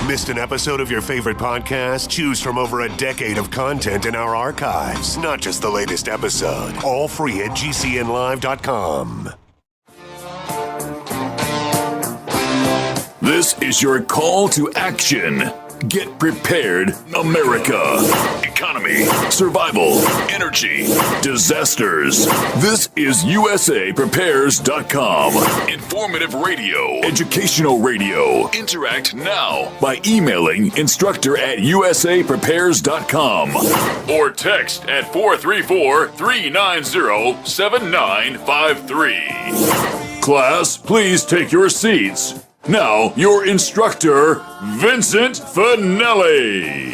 Missed an episode of your favorite podcast? Choose from over a decade of content in our archives, not just the latest episode. All free at GCNlive.com. This is your call to action. Get prepared, America. Economy, survival, energy, disasters. This is USAPrepares.com. Informative radio, educational radio. Interact now by emailing instructor@USAPrepares.com or text at 434-390-7953. Class, please take your seats. Now, your instructor, Vincent Finelli.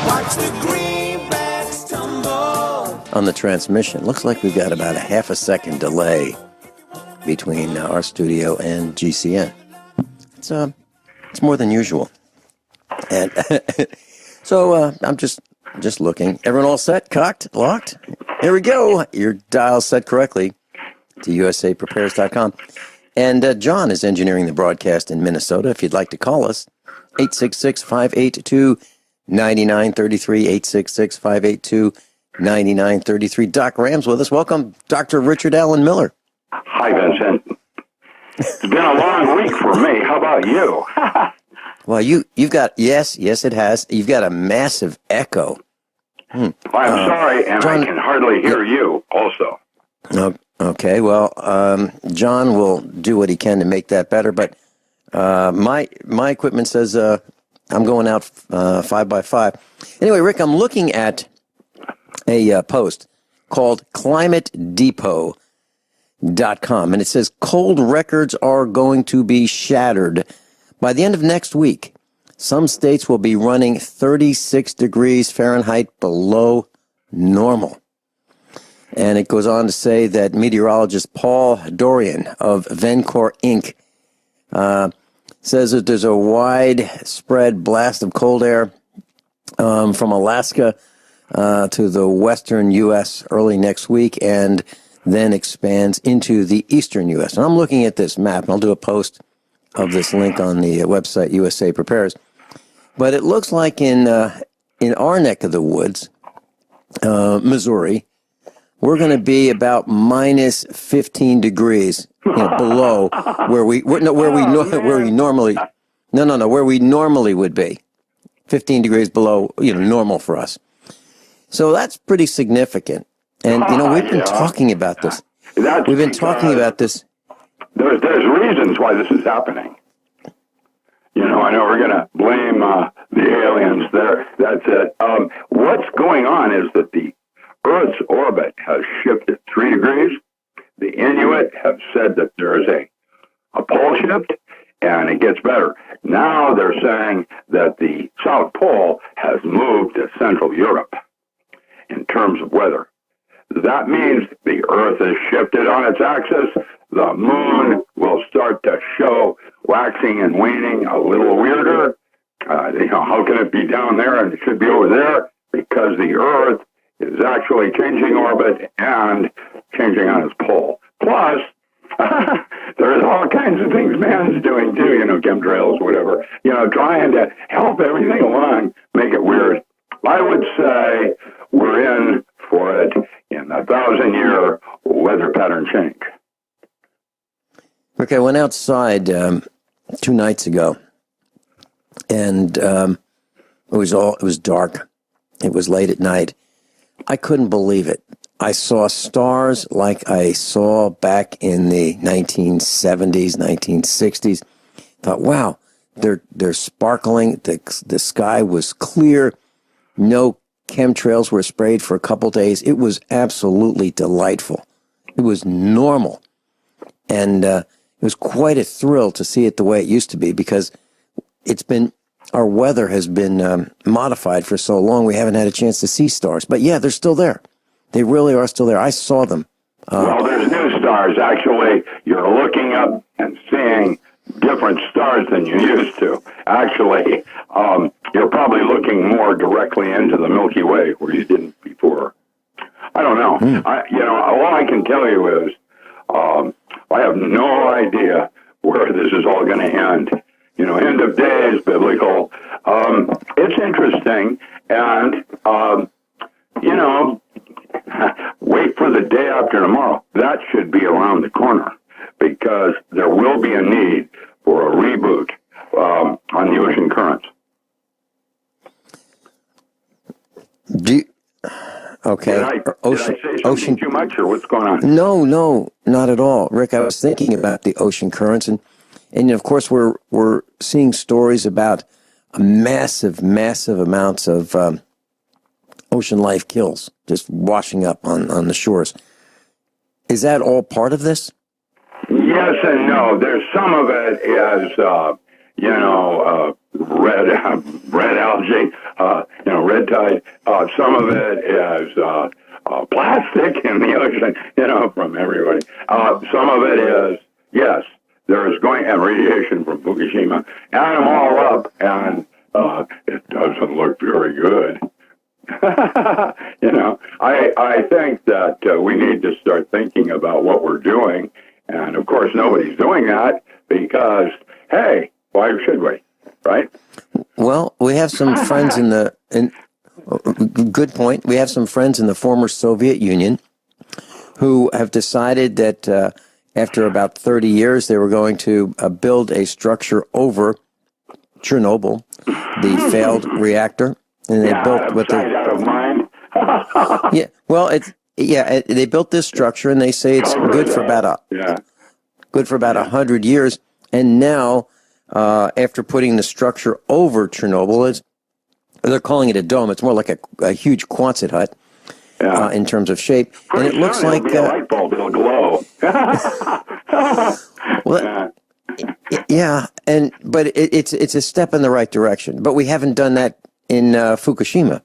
Watch the greenbacks tumble. On the transmission, looks like we've got about a half a second delay between our studio and GCN. It's more than usual. And so I'm just looking. Everyone all set? Cocked? Locked? Here we go. Your dial set correctly to USAPrepares.com. And John is engineering the broadcast in Minnesota. If you'd like to call us, 866-582-9933, 866-582-9933. Doc Ram's with us. Welcome, Dr. Richard Allen Miller. Hi, Vincent. It's been a long week for me. How about you? Well, you've got, yes, it has. You've got a massive echo. I'm sorry, and John, I can hardly hear you also. Okay, well, John will do what he can to make that better, but my equipment says I'm going out 5x5. Anyway, Rick, I'm looking at a post called ClimateDepot.com, and it says cold records are going to be shattered. By the end of next week, some states will be running 36 degrees Fahrenheit below normal. And it goes on to say that meteorologist Paul Dorian of Vencor Inc. Says that there's a widespread blast of cold air from Alaska to the western U.S. early next week and then expands into the eastern U.S. And I'm looking at this map, and I'll do a post of this link on the website USA Prepares. But it looks like in our neck of the woods, Missouri, we're going to be about minus 15 degrees below where we normally would be. 15 degrees below, normal for us. So that's pretty significant. And we've been talking about this. We've been talking about this. There's reasons why this is happening. I know we're going to blame the aliens there. That's it. What's going on is that the Earth's orbit has shifted 3 degrees. The Inuit have said that there is a pole shift, and it gets better. Now they're saying that the South Pole has moved to Central Europe in terms of weather. That means the Earth has shifted on its axis. The moon will start to show waxing and waning a little weirder. How can it be down there and it should be over there? Because the Earth is actually changing orbit and changing on its pole. Plus, there's all kinds of things man's doing too, chemtrails, whatever, trying to help everything along, make it weird. I would say we're in for it in a 1,000-year weather pattern change. Okay, I went outside 2 nights ago, and it was dark. It was late at night. I couldn't believe it. I saw stars like I saw back in the 1970s, 1960s. Thought, wow, they're sparkling. The sky was clear. No chemtrails were sprayed for a couple days. It was absolutely delightful. It was normal. And it was quite a thrill to see it the way it used to be, because our weather has been modified for so long, we haven't had a chance to see stars. But yeah, they're still there. They really are still there. I saw them. Well, there's new stars. Actually, you're looking up and seeing different stars than you used to. Actually, you're probably looking more directly into the Milky Way where you didn't before. I don't know. All I can tell you is I have no idea where this is all going to end. end of days, biblical. It's interesting, and wait for the day after tomorrow. That should be around the corner, because there will be a need for a reboot on the ocean currents. Okay. Did I say something too much, or what's going on? No, not at all, Rick. I was thinking about the ocean currents, and of course we're seeing stories about massive amounts of ocean life kills just washing up on the shores. Is that all part of this? Yes and no. There's some of it as red algae, red tide. Some of it is plastic in the ocean, from everybody. Some of it is, yes, there is going and radiation from Fukushima. Add them all up, and it doesn't look very good. I think that we need to start thinking about what we're doing, and of course nobody's doing that because, hey, why should we, right? Well, we have some friends good point. We have some friends in the former Soviet Union who have decided that after about 30 years, they were going to build a structure over Chernobyl, the failed reactor. And they built what sight out of mind. Yeah, well, they built this structure, and they say it's good for about 100 years. And now, after putting the structure over Chernobyl, they're calling it a dome. It's more like a huge Quonset hut in terms of shape, and it looks like a light bulb. It'll glow. Well, yeah, but it's a step in the right direction. But we haven't done that in Fukushima.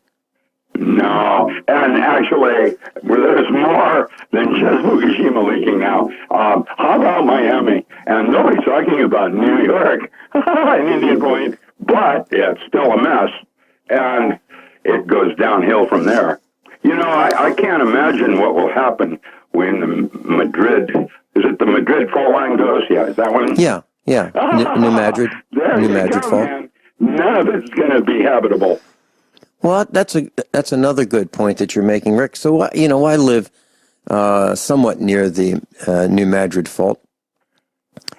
No, and actually, there's more than just Fukushima leaking now. How about Miami? And nobody's talking about New York and Indian Point, but it's still a mess, and it goes downhill from there. I can't imagine what will happen when the Madrid, is it the Madrid fault line goes? Yeah, is that one? Yeah. New Madrid fault. Man. None of it's going to be habitable. Well, that's another good point that you're making, Rick. So, I live somewhat near the New Madrid fault,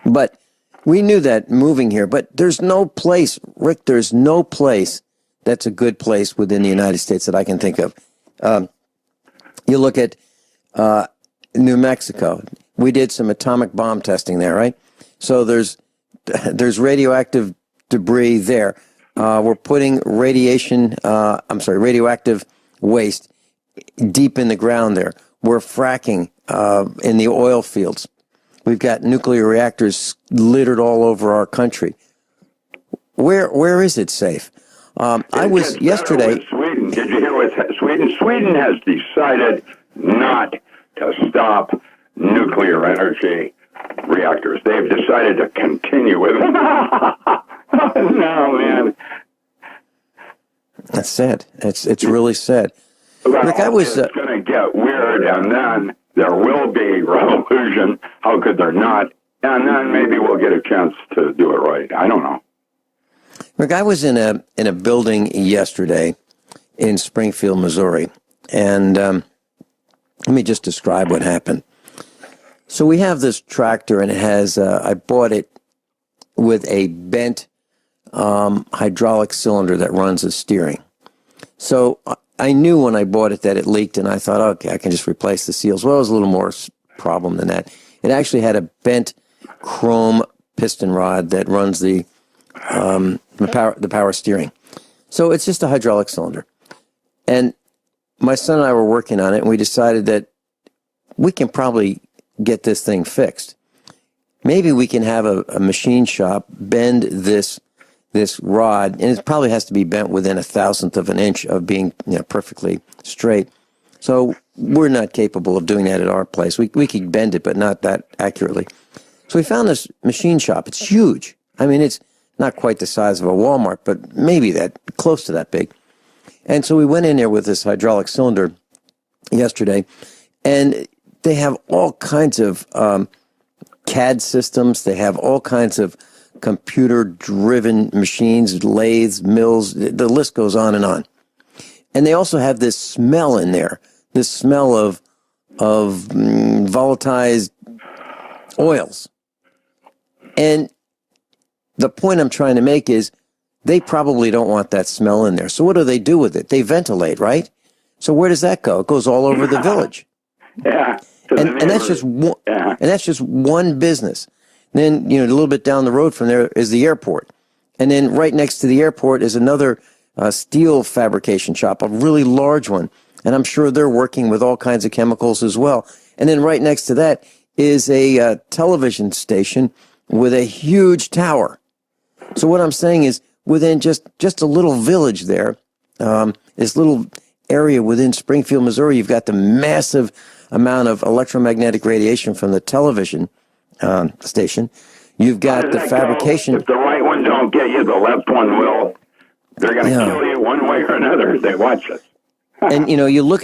but we knew that moving here. But there's no place, Rick. There's no place that's a good place within the United States that I can think of. You look at New Mexico. We did some atomic bomb testing there, right? So there's radioactive debris there. We're putting radioactive waste deep in the ground there. We're fracking in the oil fields. We've got nuclear reactors littered all over our country. Where is it safe? I was yesterday. Sweden. Did you hear what Sweden? Sweden has decided not to stop nuclear energy reactors. They've decided to continue with it. No, man. That's sad. It's really sad. Well, Rick, I was it's going to get weird, and then there will be revolution. How could there not? And then maybe we'll get a chance to do it right. I don't know. Rick, I was in a building yesterday in Springfield, Missouri, and let me just describe what happened. So we have this tractor, and it has I bought it with a bent hydraulic cylinder that runs the steering. So I knew when I bought it that it leaked, and I thought, okay, I can just replace the seals. Well, it was a little more problem than that. It actually had a bent chrome piston rod that runs the power steering. So it's just a hydraulic cylinder. And my son and I were working on it, and we decided that we can probably get this thing fixed. Maybe we can have a machine shop bend this rod, and it probably has to be bent within 1,000th of an inch of being perfectly straight. So we're not capable of doing that at our place. We could bend it, but not that accurately. So we found this machine shop. It's huge. I mean, it's not quite the size of a Walmart, but maybe close to that big. And so we went in there with this hydraulic cylinder yesterday, and they have all kinds of CAD systems. They have all kinds of computer-driven machines, lathes, mills. The list goes on and on. And they also have this smell in there, this smell of volatilized oils. And the point I'm trying to make is they probably don't want that smell in there. So what do they do with it? They ventilate, right? So where does that go? It goes all over the village. Yeah. And that's just one, and that's just one business. Then, a little bit down the road from there is the airport. And then right next to the airport is another steel fabrication shop, a really large one. And I'm sure they're working with all kinds of chemicals as well. And then right next to that is a television station with a huge tower. So what I'm saying is within just a little village there, this little area within Springfield, Missouri, you've got the massive amount of electromagnetic radiation from the television station. You've got the fabrication. If the right one don't get you, the left one will. They're going to kill you one way or another. They watch it. And you look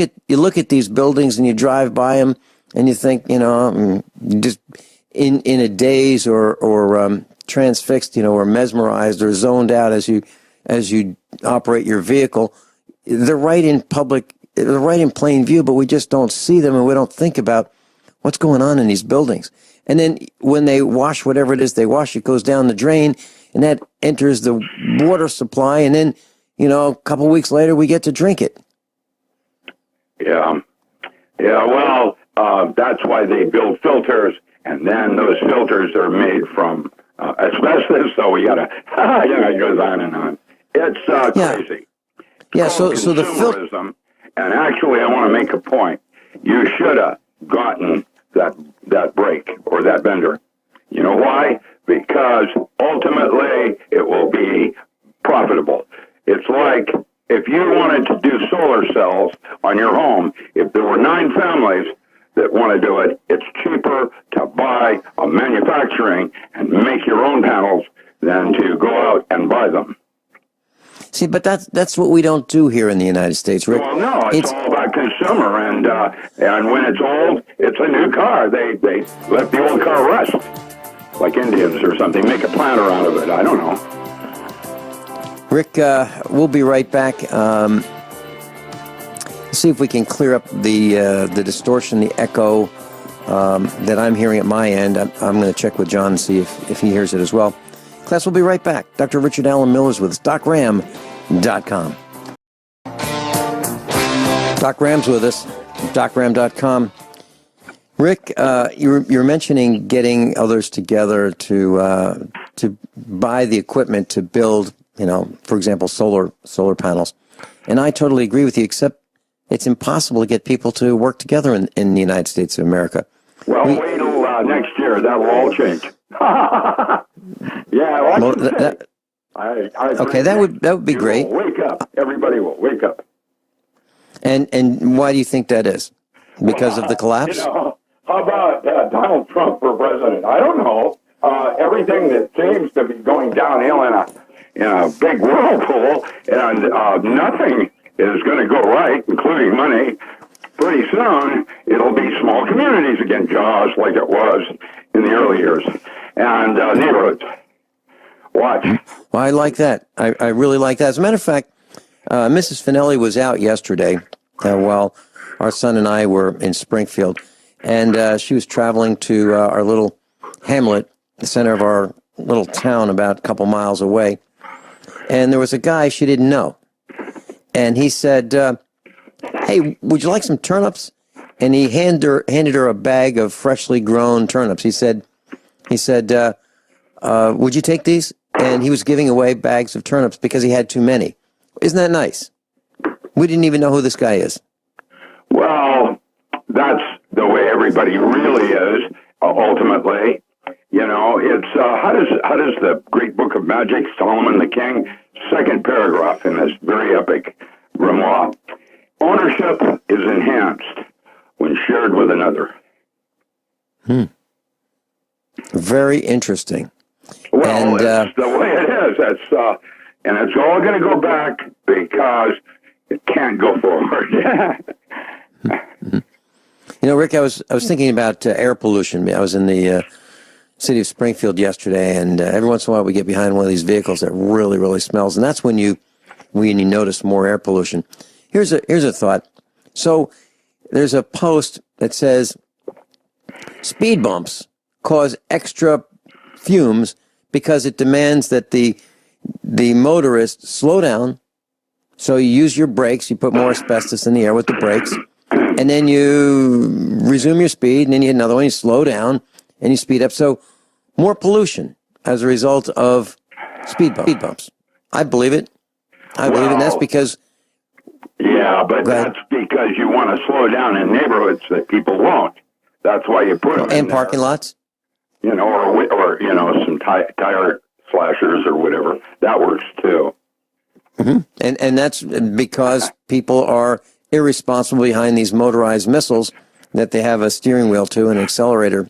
at these buildings and you drive by them and you think, just in a daze or transfixed, or mesmerized or zoned out as you operate your vehicle. They're right in plain view, but we just don't see them and we don't think about what's going on in these buildings. And then when they wash whatever it is they wash, it goes down the drain and that enters the water supply. And then, a couple weeks later, we get to drink it. Yeah. Yeah. Well, that's why they build filters, and then those filters are made from asbestos. So we gotta, it goes on and on. It's crazy. Yeah. So the consumerism. And actually, I want to make a point. You should have gotten that break or that vendor. You know why? Because ultimately it will be profitable. It's like if you wanted to do solar cells on your home, if there were 9 families that want to do it, it's cheaper to buy a manufacturing and make your own panels than to go out and buy them. See, but that's what we don't do here in the United States, Rick. Well, no, it's all about consumer, and when it's old, it's a new car. They let the old car rust, like Indians or something. Make a planter out of it. I don't know. Rick, we'll be right back. See if we can clear up the distortion, the echo that I'm hearing at my end. I'm going to check with John and see if he hears it as well. Class, we'll be right back. Dr. Richard Alan Miller is with us. DocRam.com. Doc Ram's with us. DocRam.com. Rick, you're mentioning getting others together to buy the equipment to build, for example, solar panels. And I totally agree with you, except it's impossible to get people to work together in the United States of America. Well, wait till next year. That will all change. Yeah, okay, that would be great. Wake up. Everybody will wake up. And why do you think that is? Because of the collapse? How about Donald Trump for president? I don't know. Everything that seems to be going downhill in a big whirlpool, and nothing is going to go right, including money. Pretty soon, it'll be small communities again, just like it was in the early years, and neighborhoods. Watch. Well, I like that. I really like that. As a matter of fact, Mrs. Finelli was out yesterday while our son and I were in Springfield, and she was traveling to our little hamlet, the center of our little town about a couple miles away, and there was a guy she didn't know, and he said, "Hey, would you like some turnips?" And he handed her a bag of freshly grown turnips. He said, "Would you take these?" And he was giving away bags of turnips because he had too many. Isn't that nice? We didn't even know who this guy is. Well, that's the way everybody really is, ultimately. It's how does the great book of magic, Solomon the King, second paragraph in this very epic grimoire, ownership is enhanced when shared with another. Very interesting. Well, it's the way it is. And it's all going to go back because it can't go forward. Rick, I was thinking about air pollution. I was in the city of Springfield yesterday, and every once in a while we get behind one of these vehicles that really, really smells, and that's when you notice more air pollution. Here's a thought. So there's a post that says speed bumps cause extra fumes because it demands that the motorist slow down. So you use your brakes, you put more asbestos in the air with the brakes, and then you resume your speed, and then you hit another one, you slow down, and you speed up. So more pollution as a result of speed bumps. I believe it. I believe it. And that's because... Yeah, but that's because you want to slow down in neighborhoods that people won't. That's why you put them in and parking there. lots? You know, or you know, some tire slashers or whatever. That works too. Mm-hmm. And that's because people are irresponsible behind these motorized missiles that they have a steering wheel to, an accelerator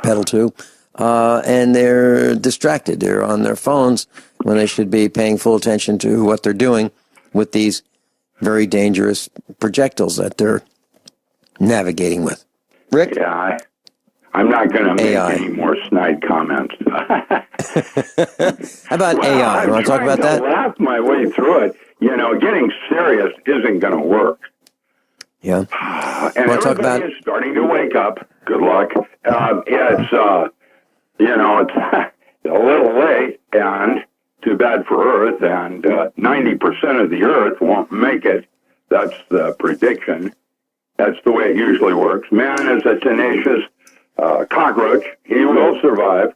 pedal to, and they're distracted. They're on their phones when they should be paying full attention to what they're doing with these very dangerous projectiles that they're navigating with. Rick? Yeah, I'm not going to make any more snide comments. How about AI? You want to talk about that? I'm trying to laugh my way through it. You know, getting serious isn't going to work. Yeah. And everybody is starting to wake up. Good luck. It's, you know, it's a little late and too bad for Earth, and 90% of the Earth won't make it. That's the prediction. That's the way it usually works. Man is a tenacious cockroach. He will survive,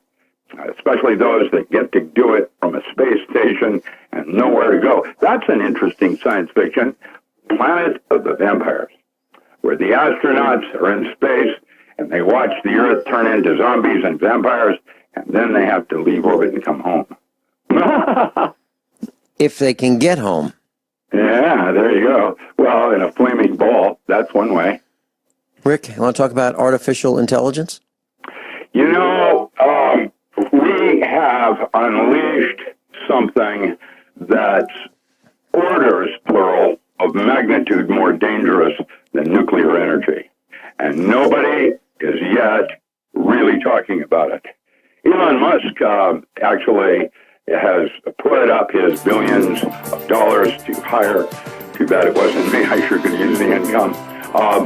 especially those that get to do it from a space station and nowhere to go. That's an interesting science fiction. Planet of the Vampires, where the astronauts are in space and they watch the Earth turn into zombies and vampires, and then they have to leave orbit and come home. If they can get home. Yeah, there you go. Well, in a flaming ball, that's one way. Rick, you want to talk about artificial intelligence? You know, we have unleashed something that's orders, plural, of magnitude more dangerous than nuclear energy. And nobody is yet really talking about it. Elon Musk actually has put up his billions of dollars to hire. Too bad it wasn't me. I sure could use the income. How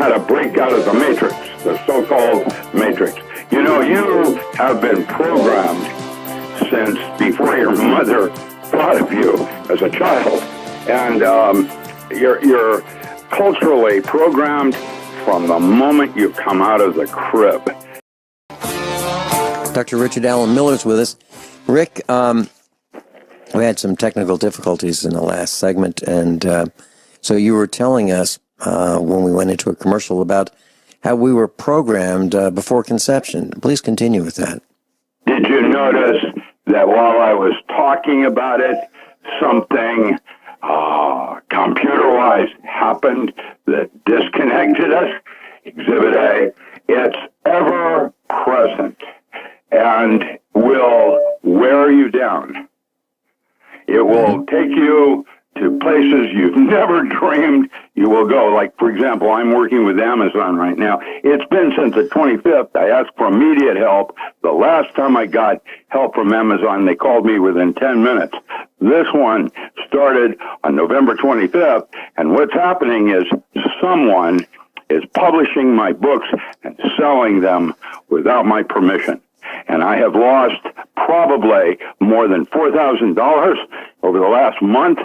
to break out of the matrix, the so-called matrix. You know, you have been programmed since before your mother thought of you as a child, and you're culturally programmed from the moment you come out of the crib. Dr. Richard Alan Miller's with us. Rick, we had some technical difficulties in the last segment, and so you were telling us when we went into a commercial about how we were programmed before conception. Please continue with that. Did you notice that while I was talking about it, something computer-wise happened that disconnected us? Exhibit A, it's ever present and will wear you down. It will take you to places you've never dreamed you will go. Like, for example, I'm working with Amazon right now. It's been since the 25th. I asked for immediate help. The last time I got help from Amazon, they called me within 10 minutes. This one started on November 25th, and what's happening is someone is publishing my books and selling them without my permission. And I have lost probably more than $4,000 over the last month,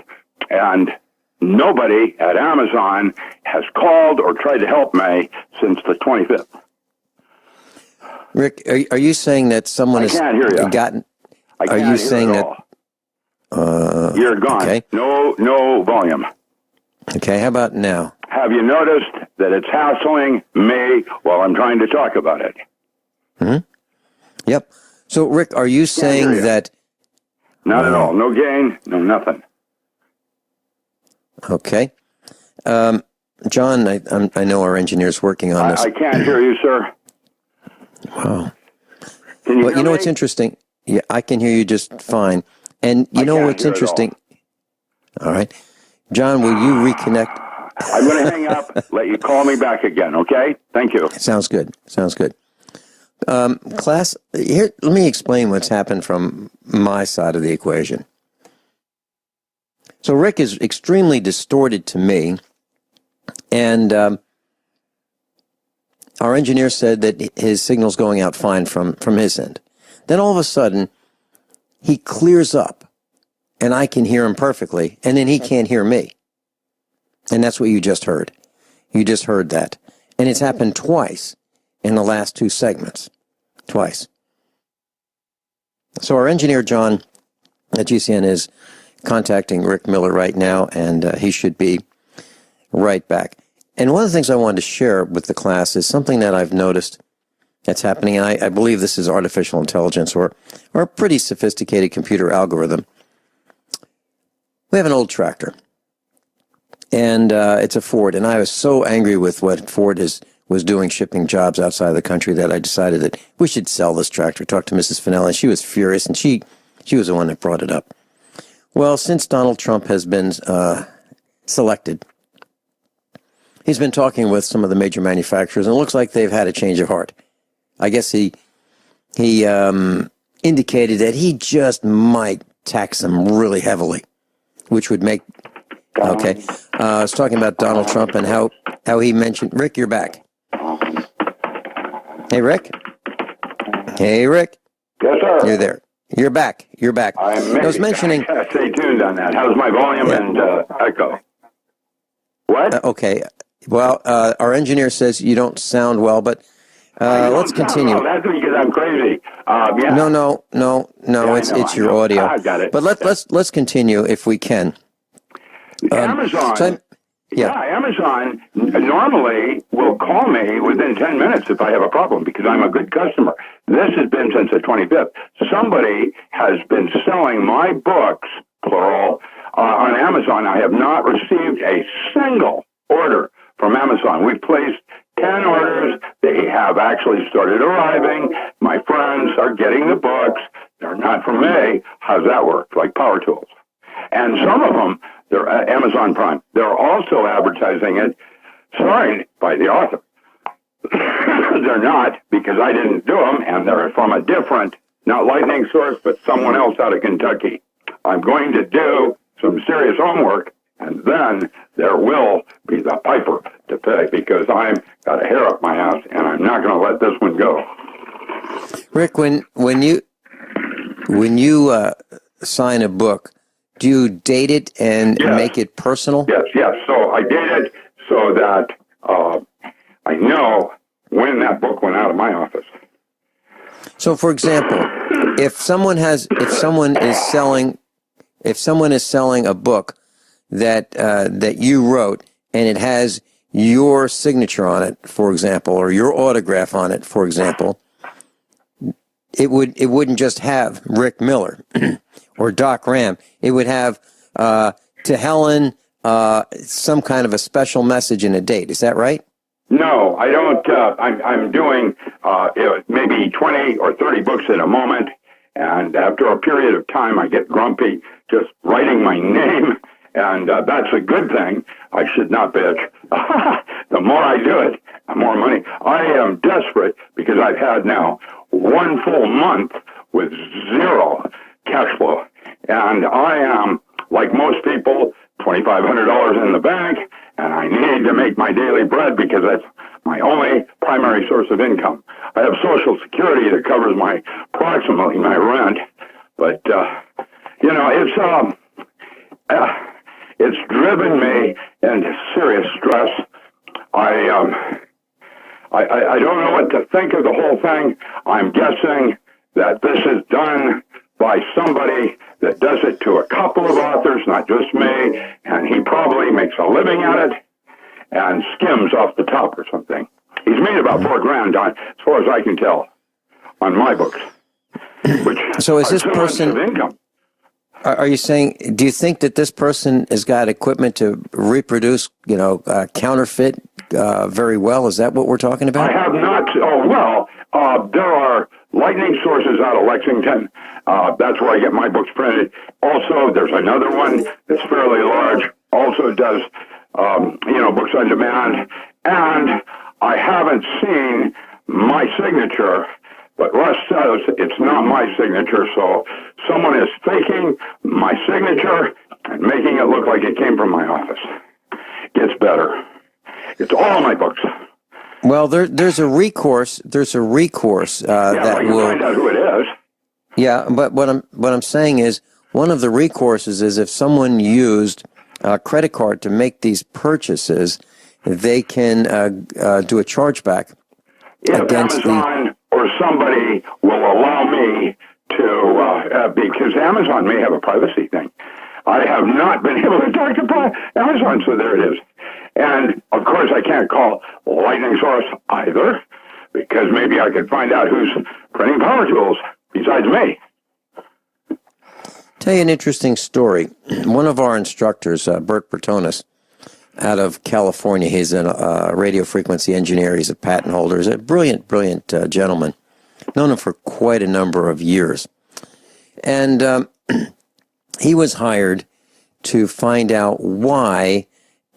and nobody at Amazon has called or tried to help me since the 25th. Rick, are you saying that someone has gotten... Are you saying that... You're gone. Okay. No volume. Okay, how about now? Have you noticed that it's hassling me while I'm trying to talk about it? Mm-hmm. Yep. So, Rick, are you saying that... Not at all. No gain, no nothing. Okay. John, I know our engineer's working on this. I can't hear you, sir. Wow. Can you hear you know me? what's interesting? Yeah, I can hear you just fine. And you know what's interesting? All right. John, will you reconnect? I'm going to hang up, let you call me back again, okay? Thank you. Sounds good. Sounds good. Class, here, let me explain what's happened from my side of the equation. So Rick is extremely distorted to me, and our engineer said that his signal's going out fine from his end. Then all of a sudden, he clears up, and I can hear him perfectly, and then he can't hear me. And that's what you just heard. You just heard that. And it's happened twice in the last two segments. Twice. So our engineer, John, at GCN, is contacting Rick Miller right now, and he should be right back. And one of the things I wanted to share with the class is something that I've noticed that's happening, and I believe this is artificial intelligence or a pretty sophisticated computer algorithm. We have an old tractor, and it's a Ford, and I was so angry with what Ford was doing, shipping jobs outside of the country, that I decided that we should sell this tractor. Talked to Mrs. Fennell, and she was furious, and she was the one that brought it up. Well, since Donald Trump has been selected, he's been talking with some of the major manufacturers, and it looks like they've had a change of heart. I guess he indicated that he just might tax them really heavily, which would make... Okay. I was talking about Donald Trump and how he mentioned... Rick, you're back. Hey, Rick? Hey, Rick? Yes, sir. You're there. You're back. You're back. I was mentioning... Stay tuned on that. How's my volume and echo? What? Okay. Well, our engineer says you don't sound well, but let's continue. Well, that's because I'm crazy. Yeah. No. It's your audio. I got it. But let's continue if we can. Amazon. Amazon normally will call me within 10 minutes if I have a problem because I'm a good customer. This has been since the 25th. Somebody has been selling my books, plural, on Amazon. I have not received a single order from Amazon. We've placed 10 orders. They have actually started arriving. My friends are getting the books. They're not from me. How's that work? Like power tools. And some of them, they're Amazon Prime. They're also advertising it signed by the author. They're not, because I didn't do them, and they're from a different, not Lightning Source, but someone else out of Kentucky. I'm going to do some serious homework, and then there will be the piper to pay, because I've got a hair up my ass, and I'm not going to let this one go. Rick, when you sign a book, do you date it and make it personal? Yes. So I date it so that I know when that book went out of my office. So, for example, if someone is selling a book that you wrote and it has your signature on it, for example, or your autograph on it, for example, it wouldn't just have Rick Miller or Doc Ram. It would have to Helen some kind of a special message and a date. Is that right? No, I don't. I'm doing maybe 20 or 30 books at a moment, and after a period of time, I get grumpy just writing my name, and that's a good thing. I should not bitch. The more I do it, the more money. I am desperate because I've had now 1 full month with zero cash flow, and I am, like most people, $2,500 in the bank, and I need to make my daily bread because that's my only primary source of income. I have Social Security that covers approximately my rent, but it's driven me into serious stress. I don't know what to think of the whole thing. I'm guessing that this is done by somebody that does it to a couple of authors, not just me, and he probably makes a living at it and skims off the top or something. He's made about $4,000 on, as far as I can tell, on my books. Which so is this person? Of income. Are you saying? Do you think that this person has got equipment to reproduce, counterfeit very well? Is that what we're talking about? I have not. Oh well, there are Lightning Sources out of Lexington. That's where I get my books printed. Also, there's another one that's fairly large. Also does books on demand. And I haven't seen my signature But Russ says it's not my signature, so someone is faking my signature and making it look like it came from my office. Gets better. It's all my books. Well, there's a recourse. There's a recourse that will find out who it is. Yeah, but what I'm saying is one of the recourses is if someone used a credit card to make these purchases, they can do a chargeback If against Amazon or somebody will allow me to, because Amazon may have a privacy thing. I have not been able to talk to Amazon, so there it is. And, of course, I can't call Lightning Source either, because maybe I could find out who's printing power tools besides me. Tell you an interesting story. One of our instructors, Bert Bertonis, out of California, he's a radio frequency engineer. He's a patent holder. He's a brilliant, brilliant gentleman. Known him for quite a number of years. And he was hired to find out why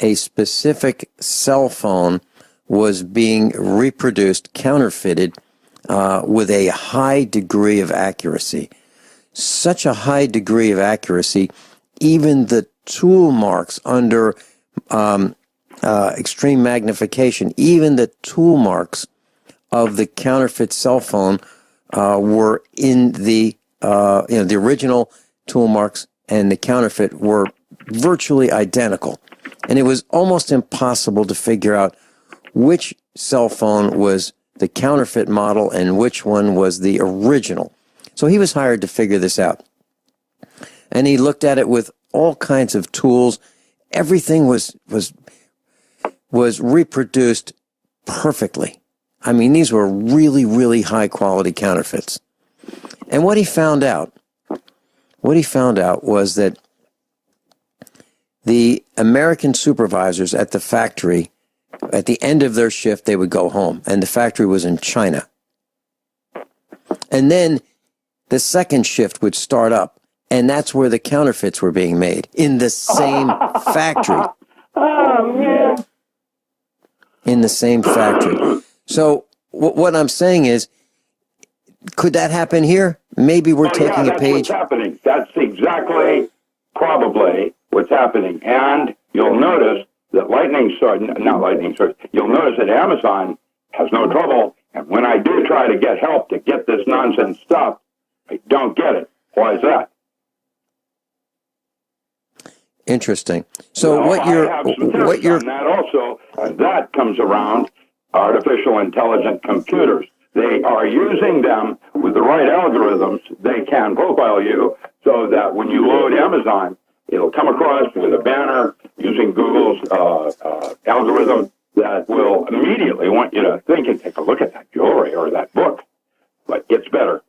a specific cell phone was being reproduced, counterfeited, with a high degree of accuracy. Such a high degree of accuracy, even the tool marks under extreme magnification, even the tool marks of the counterfeit cell phone were in the the original tool marks and the counterfeit were virtually identical. And it was almost impossible to figure out which cell phone was the counterfeit model and which one was the original. So he was hired to figure this out. And he looked at it with all kinds of tools. Everything was reproduced perfectly. I mean, these were really, really high quality counterfeits. And what he found out was that the American supervisors at the factory, at the end of their shift, they would go home, and the factory was in China. And then the second shift would start up, and that's where the counterfeits were being made, in the same factory. Oh, man. In the same factory. So what I'm saying is, could that happen here? Maybe we're taking a page. That's what's happening. That's exactly, probably, what's happening. And you'll notice that you'll notice that Amazon has no trouble. And when I do try to get help to get this nonsense stopped, I don't get it. Why is that? Interesting. So well, what you're on that also, and that comes around artificial intelligent computers. They are using them with the right algorithms. They can profile you so that when you load Amazon, it'll come across with a banner using Google's algorithm that will immediately want you to think and take a look at that jewelry or that book. But it's better.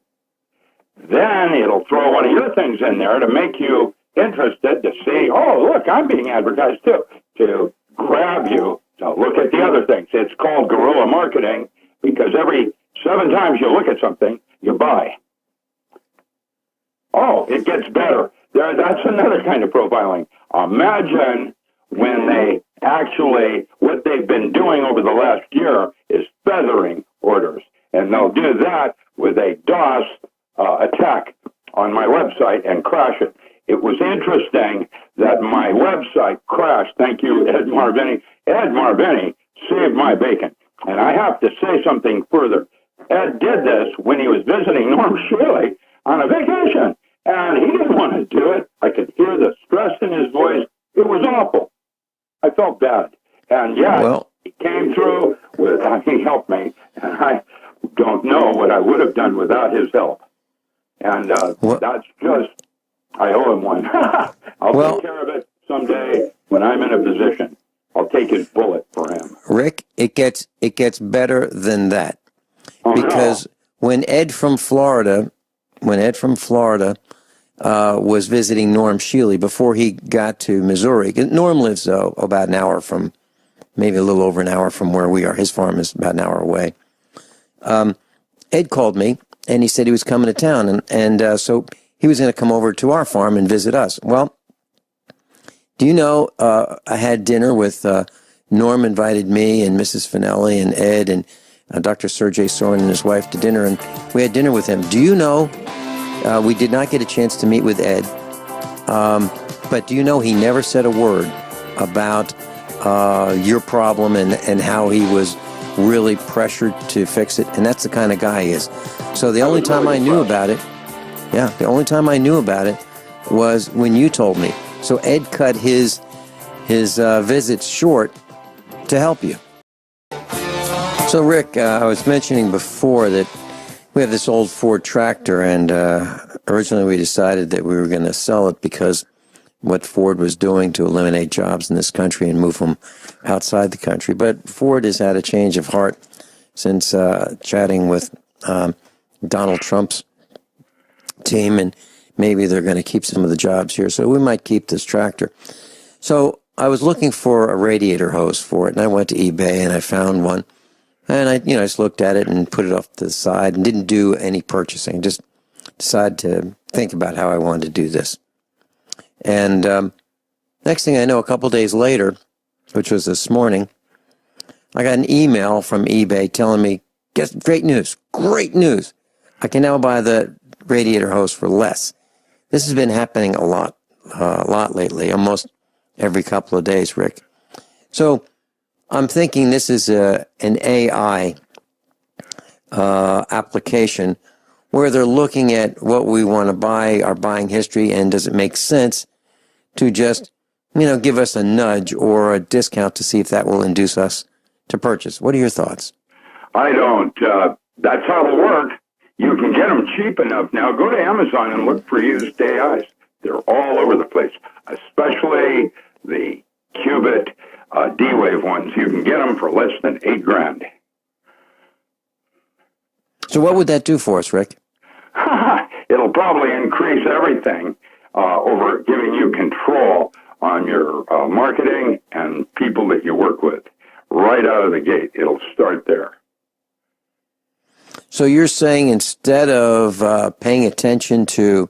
Then it'll throw one of your things in there to make you interested to see, oh, look, I'm being advertised too, to grab you to look at the other things. It's called guerrilla marketing because every 7 times you look at something, you buy. Oh, it gets better. That's another kind of profiling. Imagine when they actually, what they've been doing over the last year is feathering orders. And they'll do that with a DOS attack on my website and crash it. It was interesting that my website crashed. Thank you, Ed Marvini. Ed Marvini saved my bacon. And I have to say something further. Ed did this when he was visiting Norm Shealy on a vacation. And he didn't want to do it. I could hear the stress in his voice. It was awful. I felt bad. And he came through he helped me. And I don't know what I would have done without his help. And that's just, I owe him one. I'll take care of it someday when I'm in a position. I'll take his bullet for him. Rick, it gets better than that. Because when Ed from Florida was visiting Norm Shealy before he got to Missouri, Norm lives about an hour from, maybe a little over an hour from where we are. His farm is about an hour away. Ed called me and he said he was coming to town, and so he was going to come over to our farm and visit us. Well, do you know, I had dinner with Norm invited me and Mrs. Finelli and Ed and Dr. Sergey Sorin and his wife to dinner, and we had dinner with him. Do you know, we did not get a chance to meet with Ed, but do you know he never said a word about your problem and how he was really pressured to fix it, and that's the kind of guy he is. So the only time I knew about it, was when you told me. So Ed cut his visits short to help you. So Rick, I was mentioning before that we have this old Ford tractor, and originally we decided that we were going to sell it because what Ford was doing to eliminate jobs in this country and move them outside the country. But Ford has had a change of heart since chatting with Donald Trump's team, and maybe they're going to keep some of the jobs here. So we might keep this tractor. So I was looking for a radiator hose for it, and I went to eBay and I found one. And I just looked at it and put it off to the side and didn't do any purchasing. Just decided to think about how I wanted to do this. And next thing I know, a couple days later, which was this morning, I got an email from eBay telling me, "Guess great news! I can now buy the radiator hose for less." This has been happening a lot lately, almost every couple of days, Rick. So I'm thinking this is an AI application where they're looking at what we want to buy, our buying history, and does it make sense to just, give us a nudge or a discount to see if that will induce us to purchase. What are your thoughts? I don't. That's how it'll work. You can get them cheap enough now. Go to Amazon and look for used AIs. They're all over the place, especially the Qubit D-Wave ones. You can get them for less than $8,000. So what would that do for us, Rick? It'll probably increase everything over giving you control on your marketing and people that you work with. Right out of the gate, it'll start there. So you're saying instead of paying attention to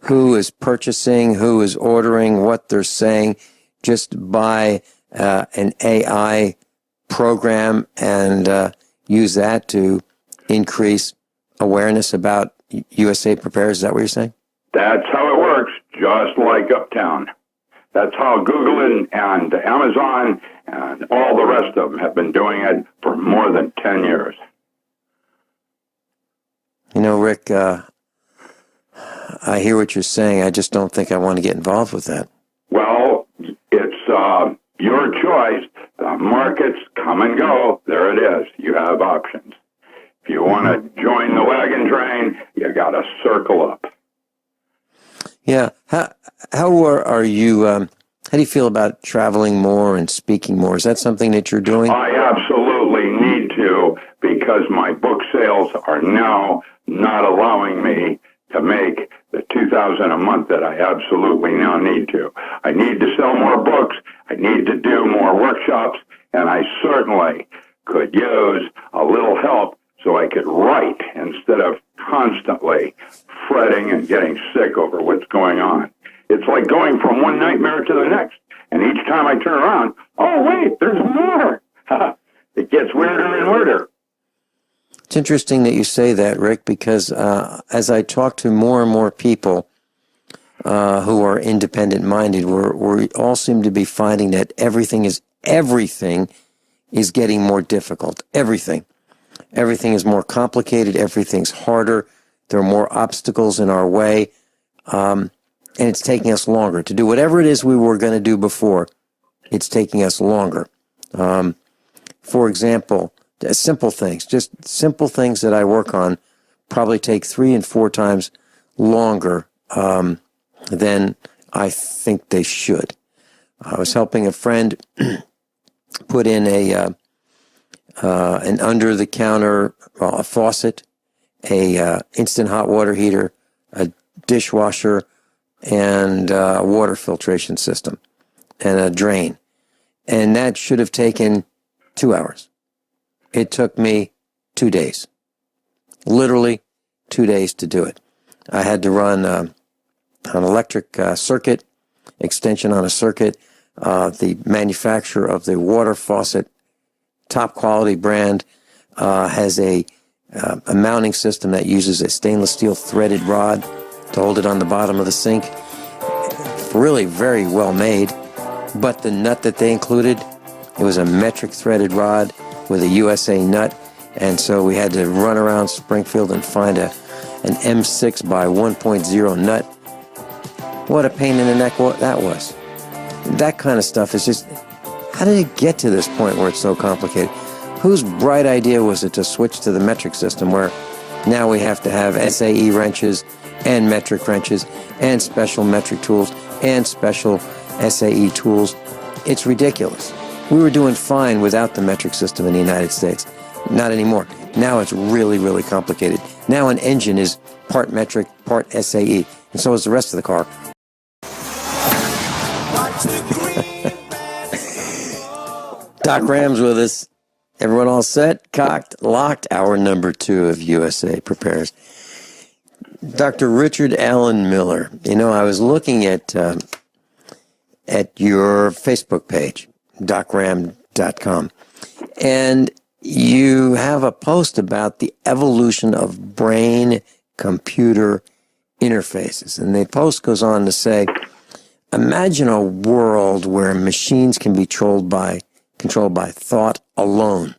who is purchasing, who is ordering, what they're saying, just buy an AI program and use that to increase awareness about USA Prepares. Is that what you're saying? That's how it works, just like Uptown. That's how Google and Amazon and all the rest of them have been doing it for more than 10 years. Rick, I hear what you're saying. I just don't think I want to get involved with that. Well, it's your choice. The markets come and go. There it is. You have options. If you want to join the wagon train, you got to circle up. Yeah. How are you? How do you feel about traveling more and speaking more? Is that something that you're doing? I absolutely need to, because my book sales are now not allowing me to make the $2,000 a month that I absolutely now need to. I need to sell more books. I need to do more workshops, and I certainly could use a little help so I could write instead of constantly fretting and getting sick over what's going on. It's like going from one nightmare to the next, and each time I turn around, oh, wait, there's more. It gets weirder and weirder. It's interesting that you say that, Rick, because as I talk to more and more people who are independent-minded, we all seem to be finding that everything is getting more difficult. Everything is more complicated. Everything's harder. There are more obstacles in our way, and it's taking us longer to do whatever it is we were going to do before. It's taking us longer. For example, simple things that I work on probably take 3 and 4 times longer than I think they should. I was helping a friend put in an under-the-counter faucet, a instant hot water heater, a dishwasher, and a water filtration system, and a drain. And that should have taken 2 hours. It took me 2 days. Literally 2 days to do it. I had to run an electric circuit, extension on a circuit, the manufacturer of the water faucet, top quality brand, has a mounting system that uses a stainless steel threaded rod to hold it on the bottom of the sink. Really very well made. But the nut that they included, it was a metric threaded rod with a USA nut. And so we had to run around Springfield and find an M6 by 1.0 nut. What a pain in the neck that was. That kind of stuff is just, how did it get to this point where it's so complicated? Whose bright idea was it to switch to the metric system where now we have to have SAE wrenches and metric wrenches and special metric tools and special SAE tools? It's ridiculous. We were doing fine without the metric system in the United States. Not anymore. Now it's really, really complicated. Now an engine is part metric, part SAE, and so is the rest of the car. Doc Ram's with us. Everyone all set? Cocked, locked. Hour number 2 of USA Prepares. Dr. Richard Allen Miller. You know, I was looking at your Facebook page, docram.com, and you have a post about the evolution of brain-computer interfaces. And the post goes on to say, imagine a world where machines can be controlled by thought alone.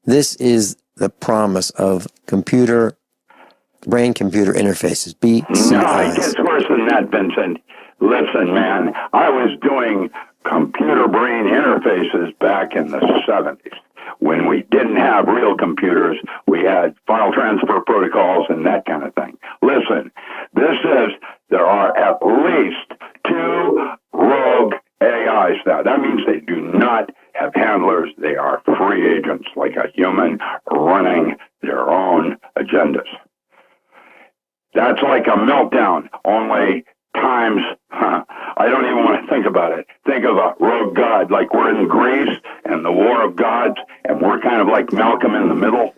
This is the promise of brain-computer interfaces, BCIs. No, it gets worse than that, Vincent. Listen, man, I was doing computer-brain interfaces back in the 70s. When we didn't have real computers, we had file transfer protocols and that kind of thing. Listen, this says there are at least 2 rogue AIs now. That means they do not have handlers. They are free agents, like a human running their own agendas. That's like a meltdown, only times, I don't even want to think about it. Think of a rogue god, like we're in Greece and the War of Gods, and we're kind of like Malcolm in the Middle.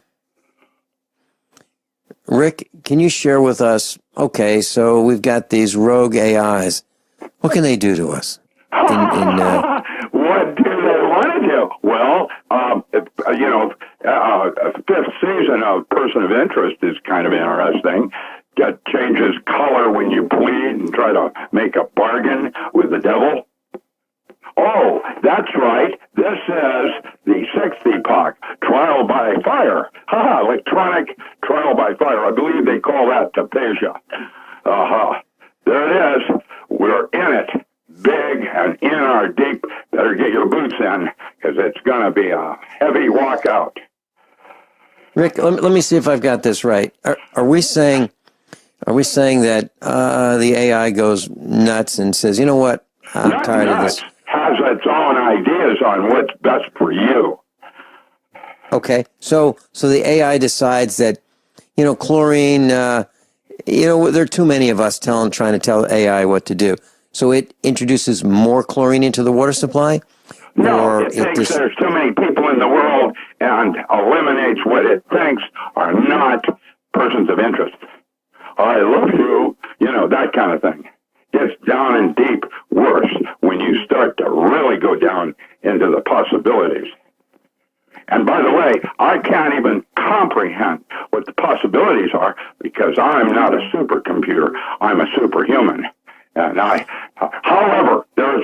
Rick, can you share with us, okay, so we've got these rogue AIs. What can they do to us? What do they want to do? Well, fifth season of Person of Interest is kind of interesting. It changes color when you plead and try to make a bargain with the devil. Oh, that's right. This is the 6th epoch, trial by fire. Electronic trial by fire. I believe they call that Tapesha. There it is. We're in it. Big and in our deep. Better get your boots in, because it's going to be a heavy walkout. Rick, let me see if I've got this right. Are we saying that the AI goes nuts and says, you know what, I'm tired of this? Has its own ideas on what's best for you. Okay, so the AI decides that, chlorine, there are too many of us trying to tell AI what to do. So it introduces more chlorine into the water supply? No, it thinks there's too many people in the world and eliminates what it thinks are not persons of interest. I love you, that kind of thing. Gets down and deep worse when you start to really go down into the possibilities. And by the way, I can't even comprehend what the possibilities are because I'm not a supercomputer. I'm a superhuman. And however, there's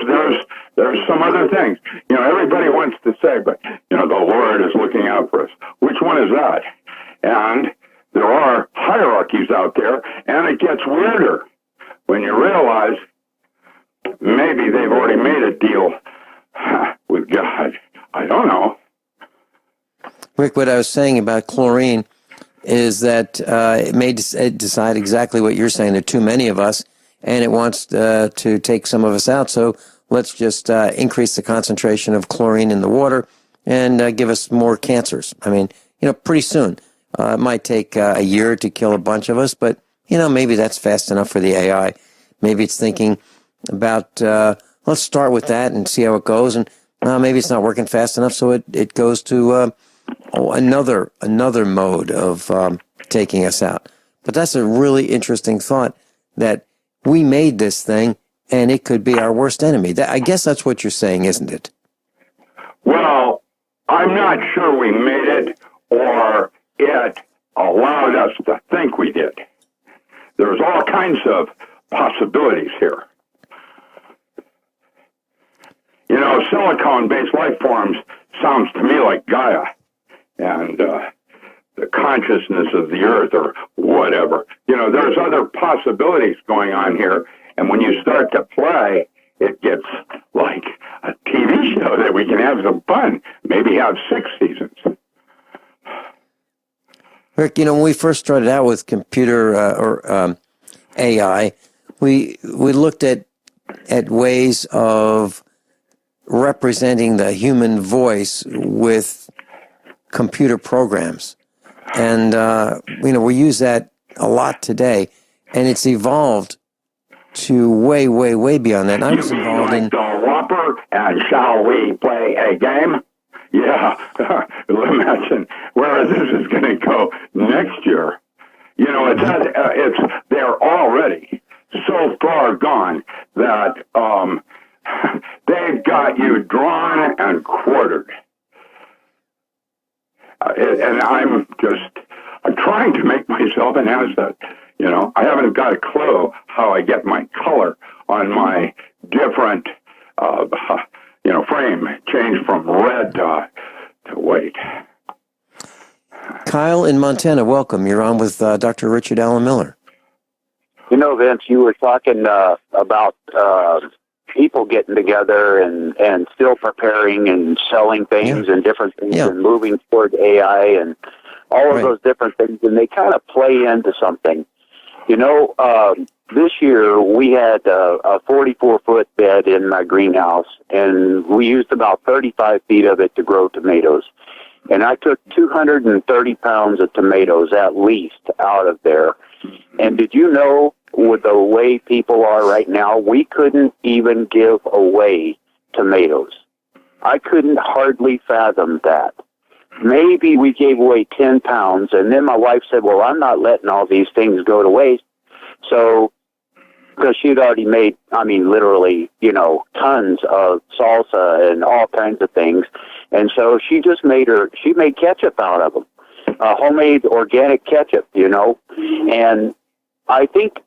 some other things. Everybody wants to say, but, the Lord is looking out for us. Which one is that? And there are hierarchies out there, and it gets weirder when you realize maybe they've already made a deal with God. I don't know. Rick, what I was saying about chlorine is that it may decide exactly what you're saying. There are too many of us, and it wants to take some of us out. So let's just increase the concentration of chlorine in the water and give us more cancers. I mean, pretty soon. It might take a year to kill a bunch of us, but, maybe that's fast enough for the AI. Maybe it's thinking about, let's start with that and see how it goes. And maybe it's not working fast enough, so it goes to another mode of taking us out. But that's a really interesting thought, that we made this thing, and it could be our worst enemy. I guess that's what you're saying, isn't it? Well, I'm not sure we made it, or it allowed us to think we did. There's all kinds of possibilities here. You know, silicon-based life forms sounds to me like Gaia and the consciousness of the earth or whatever. You know, there's other possibilities going on here, and when you start to play, it gets like a TV show that we can have some fun, maybe have 6 seasons. Rick, you know, when we first started out with computer or AI, we looked at ways of representing the human voice with computer programs. And, you know, we use that a lot today, and it's evolved to way, way, way beyond that. And I was involved in the Whopper, and shall we play a game? Yeah, imagine where this is going to go next year. You know, it's they're already so far gone that they've got you drawn and quartered. And I'm trying to make myself an asset. You know, I haven't got a clue how I get my color on my different, frame change from red to white. Kyle in Montana. Welcome. You're on with Dr. Richard Allen Miller. You know, Vince, you were talking about people getting together and still preparing and selling things and different things and moving toward AI and all of those different things, and they kind of play into something. You know, this year we had a 44-foot bed in my greenhouse, and we used about 35 feet of it to grow tomatoes. And I took 230 pounds of tomatoes at least out of there. And did you know, with the way people are right now, we couldn't even give away tomatoes. I couldn't hardly fathom that. Maybe we gave away 10 pounds, and then my wife said, well, I'm not letting all these things go to waste. So, because she'd already made, literally, tons of salsa and all kinds of things. And so she made ketchup out of them, homemade organic ketchup, And I think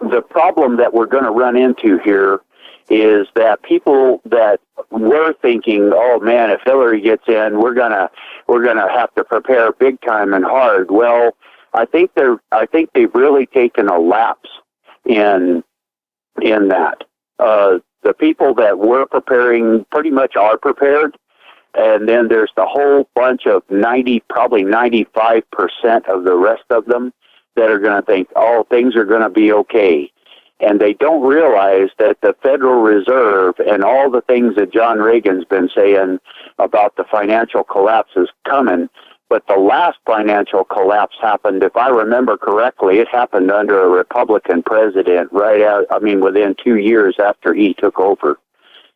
the problem that we're going to run into here is that people that were thinking, oh man, if Hillary gets in, we're gonna have to prepare big time and hard. Well, I think they've really taken a lapse in that. The people that were preparing pretty much are prepared, and then there's the whole bunch of probably 95% of the rest of them that are going to think, oh, things are going to be okay. And they don't realize that the Federal Reserve and all the things that John Reagan's been saying about the financial collapse is coming. But the last financial collapse happened, if I remember correctly, it happened under a Republican president within 2 years after he took over.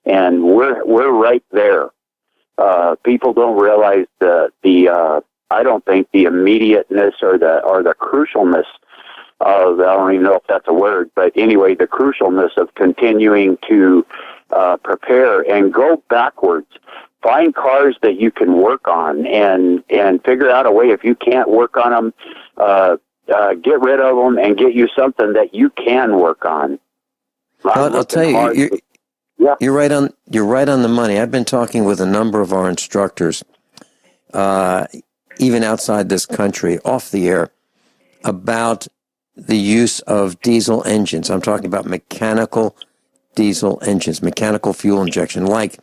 And we're right there. People don't realize I don't think the immediateness or the crucialness of, I don't even know if that's a word, but anyway, the crucialness of continuing to prepare and go backwards. Find cars that you can work on and figure out a way, if you can't work on them, get rid of them and get you something that you can work on. I'll tell you, you're right on the money. I've been talking with a number of our instructors, even outside this country, off the air, about the use of diesel engines. I'm talking about mechanical diesel engines, mechanical fuel injection, like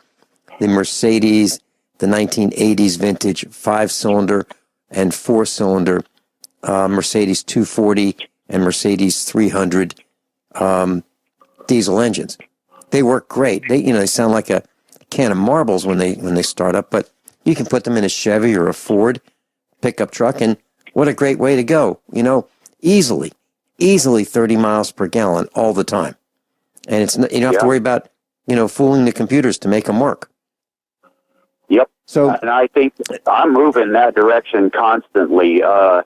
the Mercedes, the 1980s vintage 5-cylinder and 4-cylinder Mercedes 240 and Mercedes 300 diesel engines. They work great. They sound like a can of marbles when they start up, but you can put them in a Chevy or a Ford pickup truck, and what a great way to go. Easily 30 miles per gallon all the time. And you don't have to worry about, fooling the computers to make them work. Yep. So, and I think I'm moving that direction constantly. I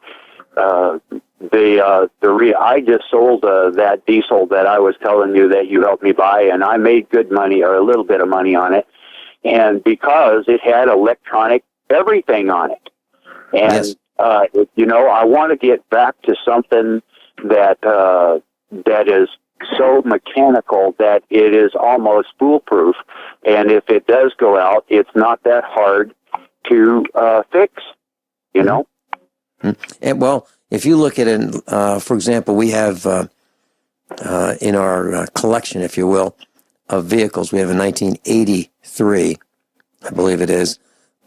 just sold that diesel that I was telling you that you helped me buy, and I made good money, or a little bit of money on it. And because it had electronic everything on it. And, Yes. I want to get back to something that is so mechanical that it is almost foolproof. And if it does go out, it's not that hard to fix, you know? And, well, if you look at it, for example, we have in our collection, if you will, of vehicles, we have a 1983, I believe it is,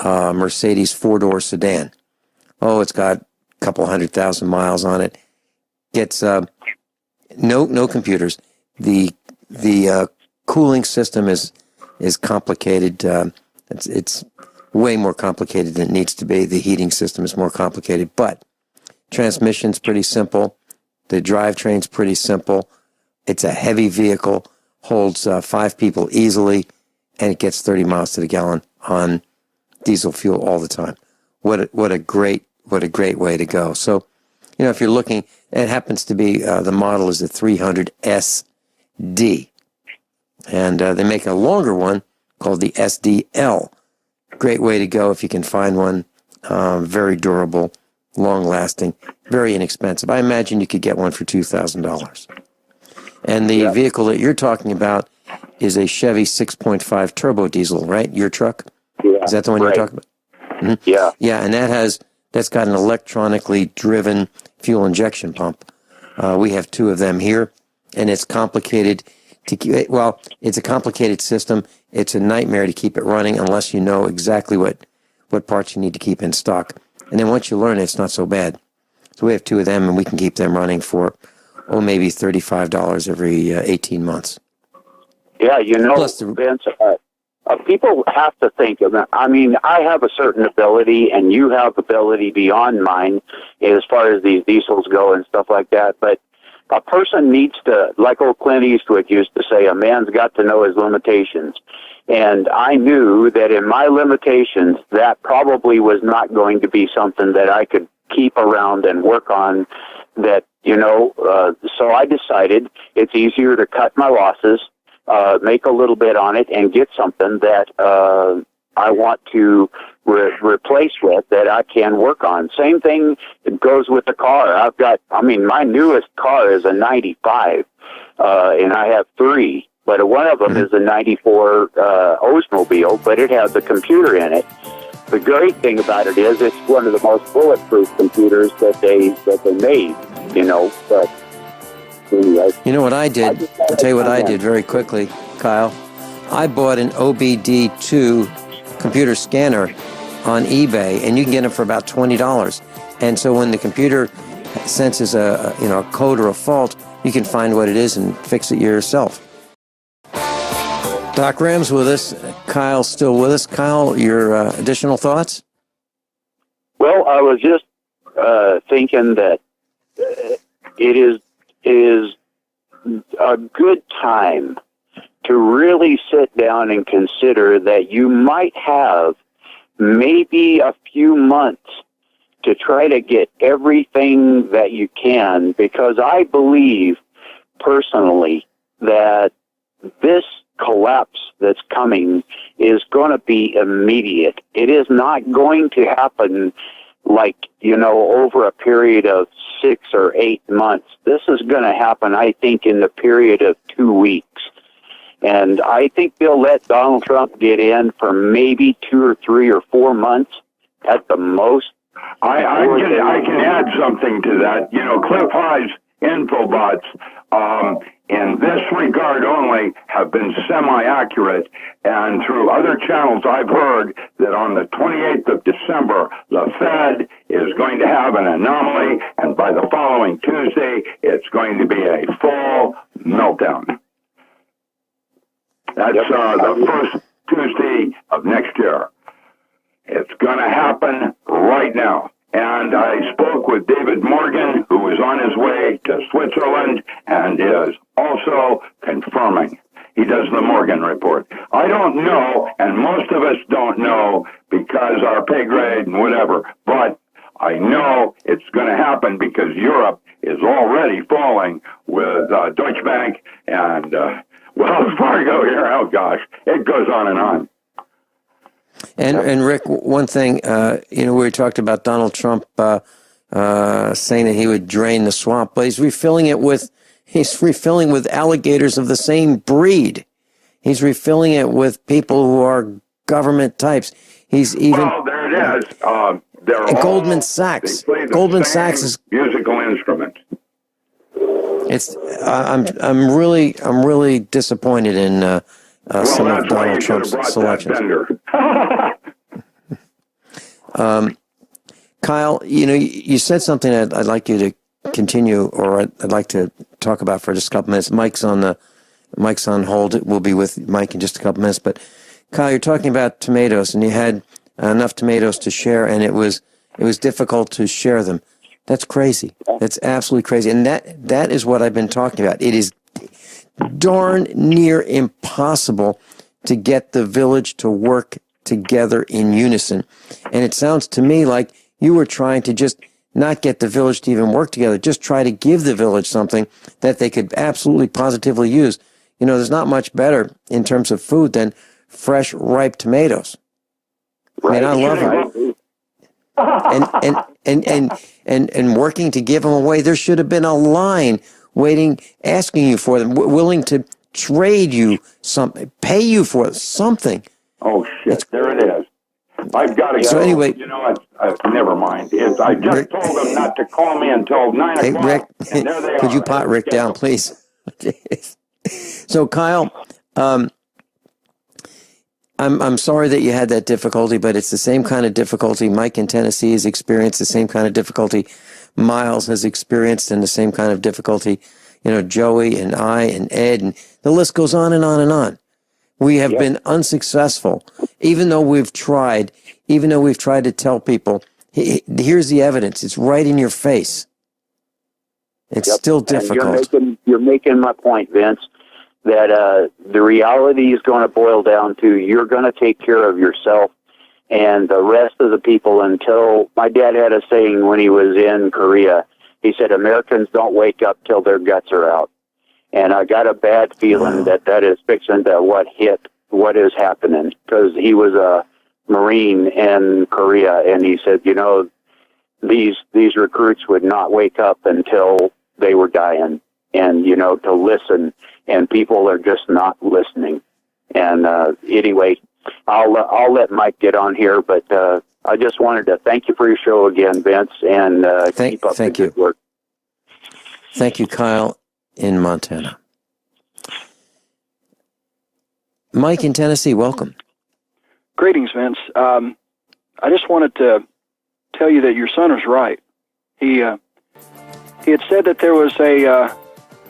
Mercedes four-door sedan. Oh, it's got a couple 100,000 miles on it. Gets no computers. The cooling system is complicated. It's way more complicated than it needs to be. The heating system is more complicated, but transmission's pretty simple. The drivetrain's pretty simple. It's a heavy vehicle, holds 5 people easily, and it gets 30 miles to the gallon on diesel fuel all the time. What a great way to go. So, if you're looking, it happens to be the model is the 300SD, and they make a longer one called the SDL. Great way to go if you can find one. Very durable, long-lasting, very inexpensive. I imagine you could get one for $2,000. And the vehicle that you're talking about is a Chevy 6.5 turbo diesel, right? Your truck? Yeah. Is that the one you're talking about? Mm-hmm. Yeah. Yeah, and that's got an electronically driven fuel injection pump. We have 2 of them here, and it's complicated to keep. Well, it's a complicated system. It's a nightmare to keep it running unless you know exactly what parts you need to keep in stock. And then once you learn it, it's not so bad. So we have 2 of them, and we can keep them running for, maybe $35 every 18 months. Yeah, Vince, people have to think of it. I mean, I have a certain ability, and you have ability beyond mine as far as these diesels go and stuff like that. But a person needs to, like old Clint Eastwood used to say, a man's got to know his limitations. And I knew that in my limitations, that probably was not going to be something that I could keep around and work on. That, so I decided it's easier to cut my losses, make a little bit on it, and get something that I want to replace with that I can work on. Same thing goes with the car. My newest car is a 95, and I have 3, but one of them is a 94 Oldsmobile, but it has a computer in it. The great thing about it is it's one of the most bulletproof computers that they made, but anyway. You know what I did? I'll tell you what I did very quickly, Kyle. I bought an OBD2 computer scanner on eBay, and you can get them for about $20. And so when the computer senses a code or a fault, you can find what it is and fix it yourself. Doc Ram's with us. Kyle's still with us. Kyle, your additional thoughts? Well, I was just thinking that it is a good time to really sit down and consider that you might have maybe a few months to try to get everything that you can, because I believe personally that this collapse that's coming is going to be immediate. It is not going to happen over a period of 6 or 8 months. This is going to happen, I think, in the period of 2 weeks. And I think they'll let Donald Trump get in for maybe 2 or 3 or 4 months at the most. I can add something to that. Cliff High's infobots, in this regard only, have been semi-accurate, and through other channels I've heard that on the 28th of December, the Fed is going to have an anomaly, and by the following Tuesday, it's going to be a full meltdown. That's the first Tuesday of next year. It's going to happen right now. And I spoke with David Morgan, who is on his way to Switzerland and is also confirming. He does the Morgan report. I don't know, and most of us don't know because our pay grade and whatever, but I know it's going to happen because Europe is already falling with Deutsche Bank and Wells Fargo here. Oh, gosh, it goes on and on. And Rick, one thing, we talked about Donald Trump saying that he would drain the swamp, but he's refilling with alligators of the same breed. He's refilling it with people who are government types. He's even. Well, there it is. Goldman Sachs. Goldman Sachs is musical instrument. It's. I'm really disappointed in some of Donald Trump's selections. Kyle, you said something that I'd like you to continue, or I'd like to talk about for just a couple minutes. Mike's on hold. We'll be with Mike in just a couple minutes. But Kyle, you're talking about tomatoes, and you had enough tomatoes to share, and it was difficult to share them. That's crazy. That's absolutely crazy. And that is what I've been talking about. It is darn near impossible to get the village to work together in unison. And it sounds to me like you were trying to just not get the village to even work together, just try to give the village something that they could absolutely positively use. There's not much better in terms of food than fresh, ripe tomatoes. Right. I love them. And working to give them away. There should have been a line waiting, asking you for them, willing to trade you something, pay you for something. Oh shit! There it is. I've got to go. So anyway, never mind. I just Rick, told them not to call me until 9 o'clock. Hey, Rick, and there they could are. you pot Rick down, please? So, Kyle, I'm sorry that you had that difficulty, but it's the same kind of difficulty Mike in Tennessee has experienced, the same kind of difficulty Miles has experienced, and the same kind of difficulty, Joey and I and Ed, and the list goes on and on and on. We have been unsuccessful, even though we've tried to tell people, here's the evidence. It's right in your face. It's still difficult. And you're making my point, Vince, that the reality is going to boil down to you're going to take care of yourself and the rest of the people until my dad had a saying when he was in Korea. He said, Americans don't wake up till their guts are out. And I got a bad feeling that is fixing to what is happening, because he was a Marine in Korea, and he said, these recruits would not wake up until they were dying, and to listen, and people are just not listening. And anyway, I'll let Mike get on here, but I just wanted to thank you for your show again, Vince, and keep up the good work. Thank you, Kyle in Montana. Mike in Tennessee, welcome. Greetings, Vince. I just wanted to tell you that your son was right. He had said that there was a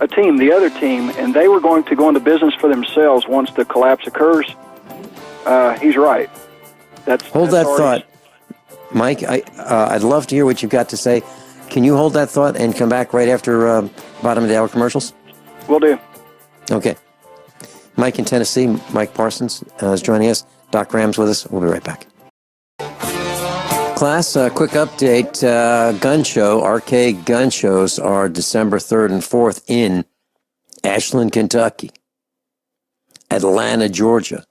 team, the other team, and they were going to go into business for themselves once the collapse occurs. He's right. Hold that thought, Mike. I'd love to hear what you've got to say. Can you hold that thought and come back right after bottom of the hour commercials? Will do. Okay. Mike in Tennessee, Mike Parsons is joining us. Doc Graham's with us. We'll be right back. Class, quick update. Gun show, arcade gun shows are December 3rd and 4th in Ashland, Kentucky, Atlanta, Georgia,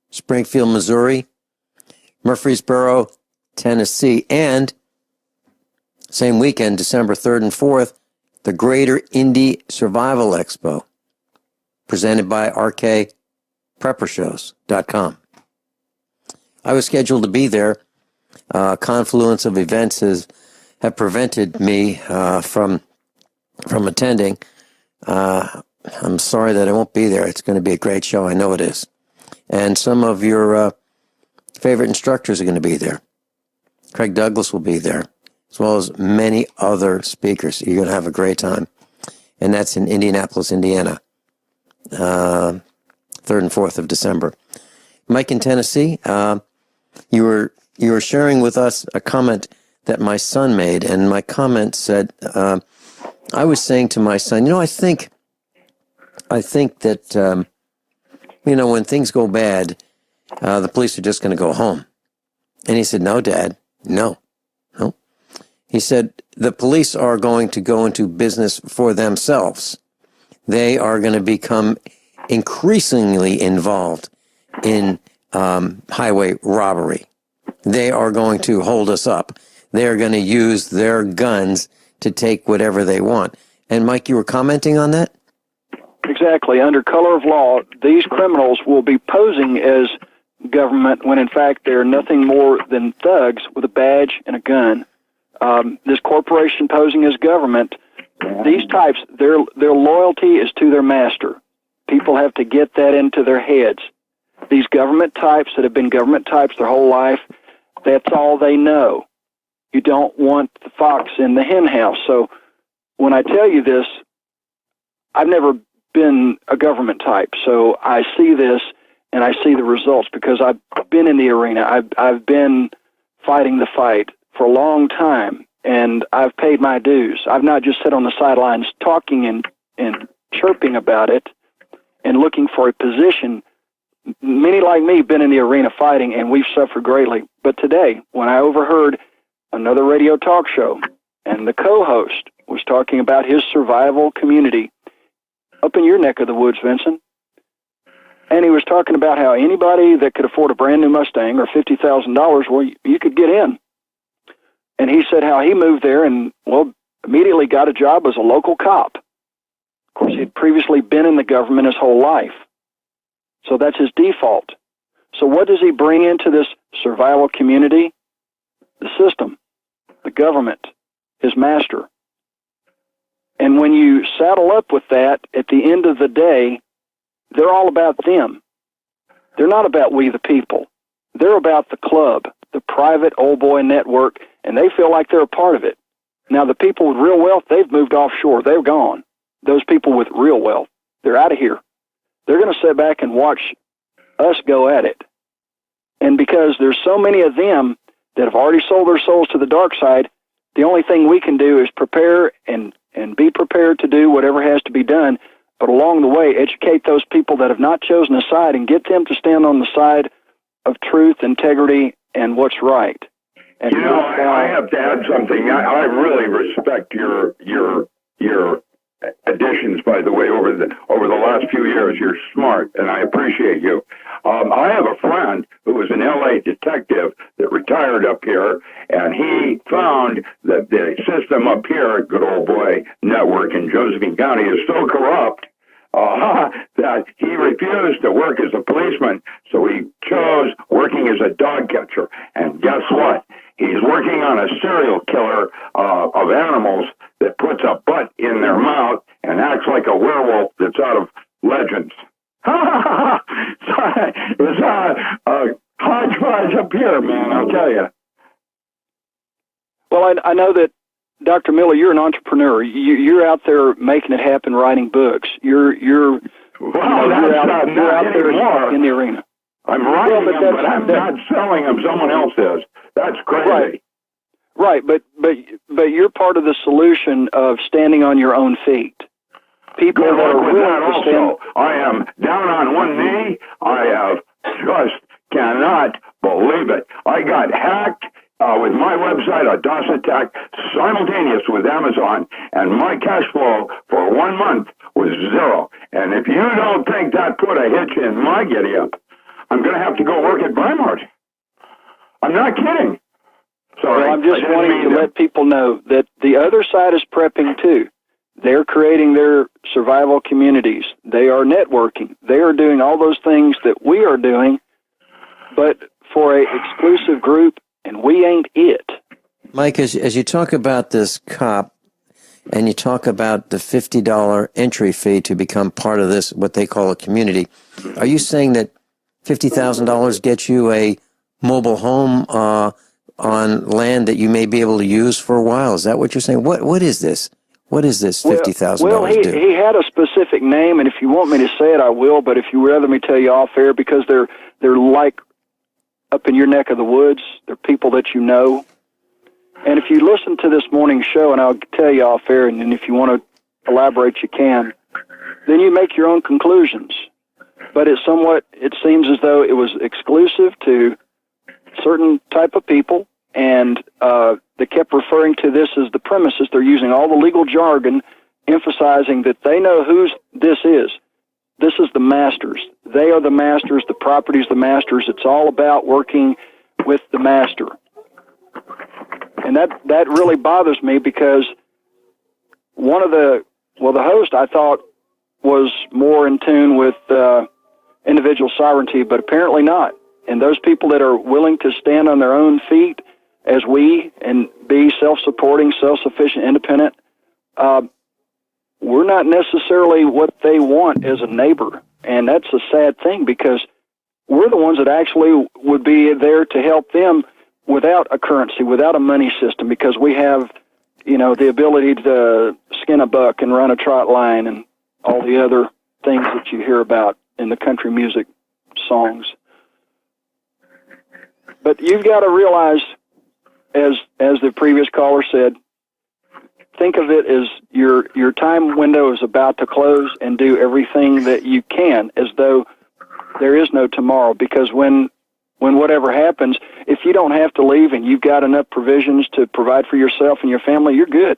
Springfield, Missouri, Murfreesboro, Tennessee, and same weekend, December 3rd and 4th, the Greater Indy Survival Expo, presented by RKPreppershows.com. I was scheduled to be there. Confluence of events have prevented me from attending. I'm sorry that I won't be there. It's going to be a great show. I know it is. And some of your favorite instructors are going to be there. Craig Douglas will be there, as well as many other speakers. You're going to have a great time. And that's in Indianapolis, Indiana, 3rd and 4th of December. Mike in Tennessee, you were sharing with us a comment that my son made, and my comment said, I was saying to my son, I think that, when things go bad, the police are just going to go home. And he said, no, Dad, no. He said, the police are going to go into business for themselves. They are going to become increasingly involved in highway robbery. They are going to hold us up. They're going to use their guns to take whatever they want. And Mike, you were commenting on that? Exactly. Under color of law, these criminals will be posing as government when in fact they're nothing more than thugs with a badge and a gun. This corporation posing as government, these types, their loyalty is to their master. People have to get that into their heads. These government types that have been government types their whole life, that's all they know. You don't want the fox in the hen house. So when I tell you this, I've never been a government type, so I see this and I see the results because I've been in the arena. I've been fighting the fight for a long time, and I've paid my dues. I've not just sat on the sidelines talking and chirping about it and looking for a position. Many like me have been in the arena fighting, and we've suffered greatly. But today, when I overheard another radio talk show, and the co-host was talking about his survival community up in your neck of the woods, Vincent, and he was talking about how anybody that could afford a brand new Mustang or $50,000, well, you could get in. And he said how he moved there and, well, immediately got a job as a local cop. Of course, he had previously been in the government his whole life. So that's his default. So what does he bring into this survival community? The system, the government, his master. And when you saddle up with that, at the end of the day, they're all about them. They're not about we the people. They're about the club, the private old boy network, and they feel like they're a part of it. Now, the people with real wealth, they've moved offshore. They're gone. Those people with real wealth, they're out of here. They're going to sit back and watch us go at it. And because there's so many of them that have already sold their souls to the dark side, the only thing we can do is prepare and be prepared to do whatever has to be done, but along the way, educate those people that have not chosen a side and get them to stand on the side of truth, integrity, and what's right. And you know, I have to add something. I really respect your additions, by the way, over the last few years. You're smart, and I appreciate you. I have a friend who was an L.A. detective that retired up here, and he found that the system up here at Good Old Boy Network in Josephine County is so corrupt that he refused to work as a policeman, so he chose working as a dog catcher. And guess what? He's working on a serial killer of animals that puts a butt in their mouth and acts like a werewolf that's out of Legends. It was a hodgepodge up here, man, I'll tell you. Well, I know that, Dr. Miller, you're an entrepreneur. You're out there making it happen, writing books. You're out there in the arena. I'm writing them, but I'm not selling them. Someone else is. That's crazy. Right, but you're part of the solution of standing on your own feet. People that are willing to stand. I am down on one knee. I just cannot believe it. I got hacked with my website, a DOS attack, simultaneous with Amazon, and my cash flow for 1 month was zero. And if you don't think that put a hitch in my giddy-up, I'm going to have to go work at Brymart. I'm not kidding. Sorry, well, I'm just wanting to let people know that the other side is prepping too. They're creating their survival communities. They are networking. They are doing all those things that we are doing, but for an exclusive group, and we ain't it. Mike, as you talk about this cop, and you talk about the $50 entry fee to become part of this, what they call a community, are you saying that $50,000 gets you a mobile home on land that you may be able to use for a while? Is that what you're saying? What is this? What is this $50,000 well, do? He had a specific name, and if you want me to say it, I will, but if you would rather me tell you off air, because they're like up in your neck of the woods, they're people that you know. And if you listen to this morning's show, and I'll tell you off air, and then if you want to elaborate, you can, then you make your own conclusions. But it seems as though it was exclusive to certain type of people, and they kept referring to this as the premises. They're using all the legal jargon, emphasizing that they know whose this is. this is the masters. They are the masters. The property's the masters. It's all about working with the master. And that really bothers me because the host I thought was more in tune with individual sovereignty, but apparently not. And those people that are willing to stand on their own feet as we and be self-supporting, self-sufficient, independent, we're not necessarily what they want as a neighbor. And that's a sad thing because we're the ones that actually would be there to help them without a currency, without a money system, because we have, the ability to skin a buck and run a trot line and all the other things that you hear about in the country music songs. But you've got to realize, as the previous caller said, think of it as your time window is about to close, and do everything that you can as though there is no tomorrow. Because when whatever happens, if you don't have to leave and you've got enough provisions to provide for yourself and your family, you're good.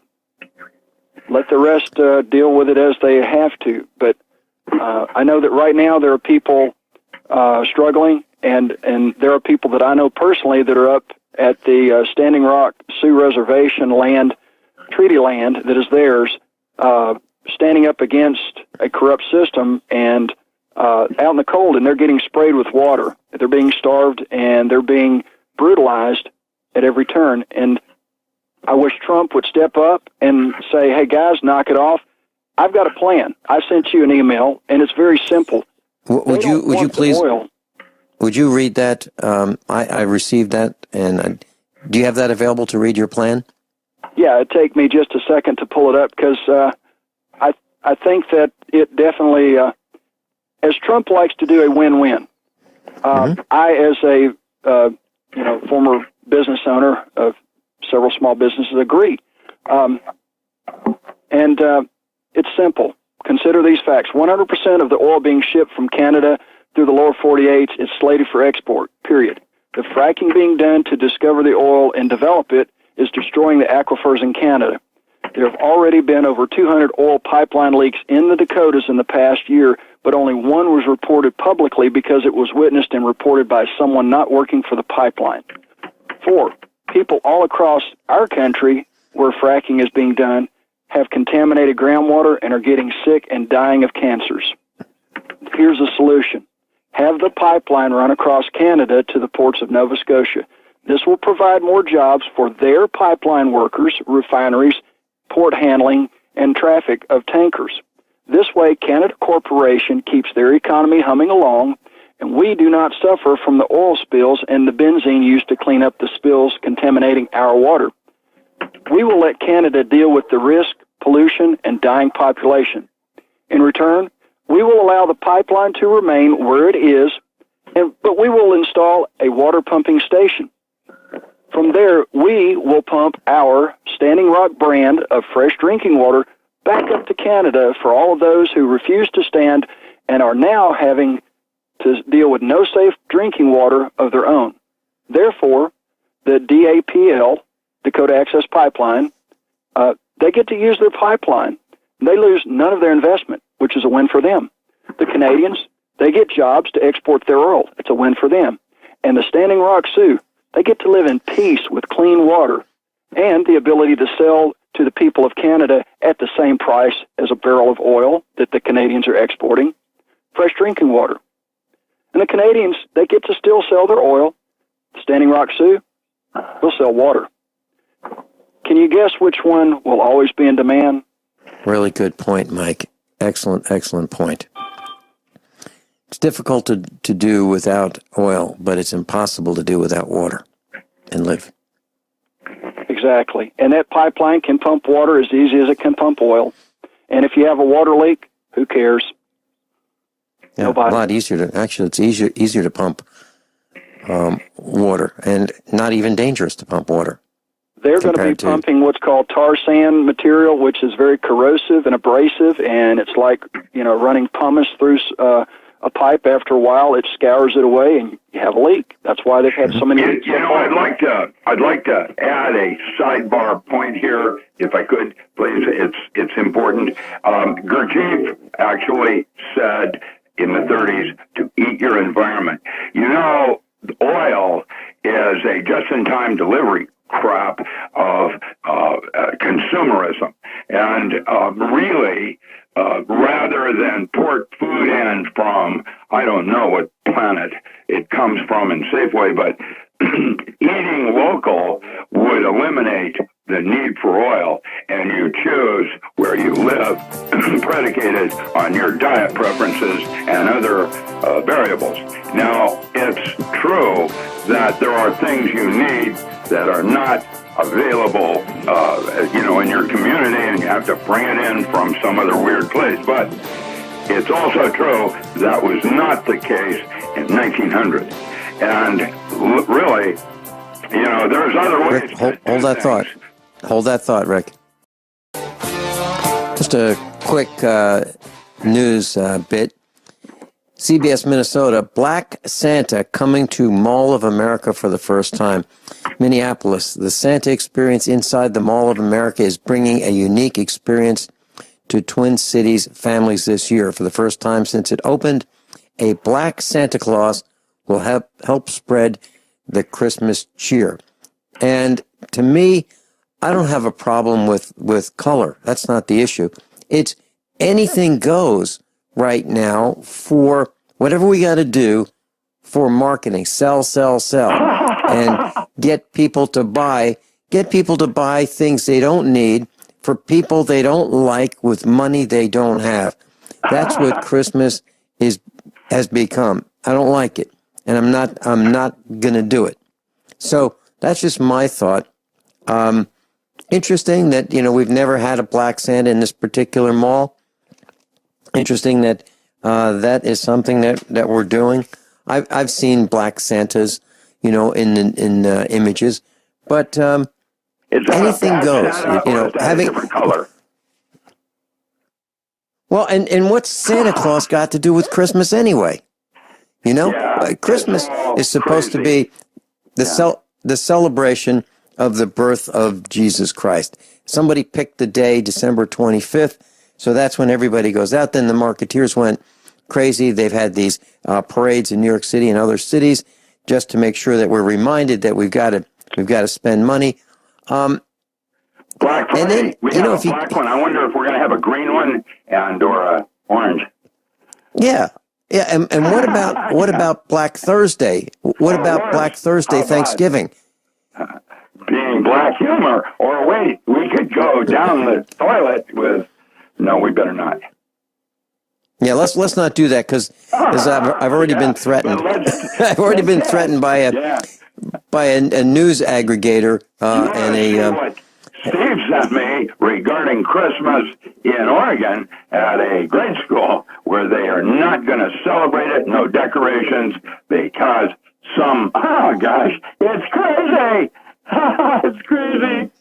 Let the rest deal with it as they have to. But I know that right now there are people struggling, and there are people that I know personally that are up at the Standing Rock Sioux Reservation land, treaty land that is theirs, standing up against a corrupt system and out in the cold, and they're getting sprayed with water. They're being starved, and they're being brutalized at every turn. And I wish Trump would step up and say, hey, guys, knock it off. I've got a plan. I sent you an email, and it's very simple. Would you please read that? I received that, and do you have that available to read your plan? Yeah, it'd take me just a second to pull it up because I think that it definitely, as Trump likes to do, a win-win. I, as a former business owner of several small businesses, agree. And it's simple. Consider these facts. 100% of the oil being shipped from Canada through the lower 48 is slated for export, period. The fracking being done to discover the oil and develop it is destroying the aquifers in Canada. There have already been over 200 oil pipeline leaks in the Dakotas in the past year, but only one was reported publicly because it was witnessed and reported by someone not working for the pipeline. 4, people all across our country where fracking is being done have contaminated groundwater and are getting sick and dying of cancers. Here's a solution. Have the pipeline run across Canada to the ports of Nova Scotia. This will provide more jobs for their pipeline workers, refineries, port handling, and traffic of tankers. This way, Canada Corporation keeps their economy humming along, and we do not suffer from the oil spills and the benzene used to clean up the spills contaminating our water. We will let Canada deal with the risk, pollution, and dying population. In return, we will allow the pipeline to remain where it is, but we will install a water pumping station. From there, we will pump our Standing Rock brand of fresh drinking water back up to Canada for all of those who refuse to stand and are now having to deal with no safe drinking water of their own. Therefore, the DAPL, Dakota Access Pipeline, they get to use their pipeline. They lose none of their investment, which is a win for them. The Canadians, they get jobs to export their oil. It's a win for them. And the Standing Rock Sioux, they get to live in peace with clean water and the ability to sell to the people of Canada at the same price as a barrel of oil that the Canadians are exporting, fresh drinking water. And the Canadians, they get to still sell their oil. The Standing Rock Sioux, they'll sell water. Can you guess which one will always be in demand? Really good point, Mike. Excellent point. It's difficult to do without oil, but it's impossible to do without water and live. Exactly. And that pipeline can pump water as easy as it can pump oil. And if you have a water leak, who cares? Yeah, Nobody. A lot easier to, actually, it's easier to pump water, and not even dangerous to pump water. They're going to be pumping what's called tar sand material, which is very corrosive and abrasive, and it's like, running pumice through a pipe, after a while it scours it away and you have a leak. That's why they've had so many leaks. You know, I'd like to add a sidebar point here, if I could, please. It's important. Gurdjieff actually said in the 30s to eat your environment. You know, oil is a just-in-time delivery crap of consumerism, and really, rather than port food in from, I don't know what planet it comes from in Safeway, but eating local would eliminate the need for oil, and you choose where you live, predicated on your diet preferences and other variables. Now, it's true that there are things you need that are not available, in your community, and you have to bring it in from some other weird place. But it's also true that was not the case in 1900. And really, there's other ways. Rick, hold that thought. Hold that thought, Rick. Just a quick news bit. CBS Minnesota, Black Santa coming to Mall of America for the first time. Minneapolis, the Santa experience inside the Mall of America is bringing a unique experience to Twin Cities families this year. For the first time since it opened, a Black Santa Claus will help spread the Christmas cheer. And to me, I don't have a problem with color. That's not the issue. It's anything goes right now for whatever we got to do for marketing. Sell, and get people to buy things they don't need for people they don't like with money they don't have. That's what Christmas has become. I don't like it, and I'm not going to do it. So that's just my thought. Interesting that, we've never had a Black Santa in this particular mall. Interesting that that is something that we're doing. I've seen Black Santas, in images, but anything goes. Having a different color. Well, and what's Santa Claus got to do with Christmas anyway? Christmas is supposed to be the celebration of the birth of Jesus Christ. Somebody picked the day, December 25th, so that's when everybody goes out. Then the marketeers went crazy. They've had these parades in New York City and other cities just to make sure that we're reminded that we've got to spend money. Black Friday. And then, we have a black one. I wonder if we're going to have a green one or a orange. Yeah. And what about Black Thursday? What about Black Thursday, Thanksgiving? Being black humor, or wait, we could go down the toilet with. No, we better not. Yeah, let's not do that because I've already been threatened. I've already been threatened by a news aggregator and a. What Steve sent me regarding Christmas in Oregon at a grade school where they are not going to celebrate it, no decorations, because it's crazy. It's crazy.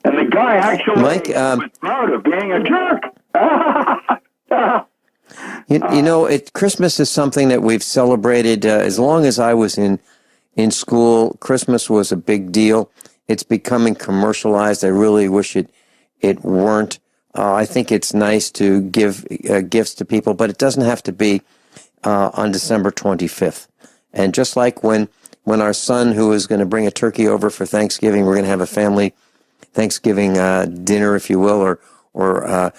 And the guy actually was proud of being a jerk. Christmas is something that we've celebrated as long as I was in school. Christmas was a big deal. It's becoming commercialized. I really wish it weren't. I think it's nice to give gifts to people, but it doesn't have to be on December 25th. And just like when our son, who is going to bring a turkey over for Thanksgiving, we're going to have a family Thanksgiving dinner, if you will, or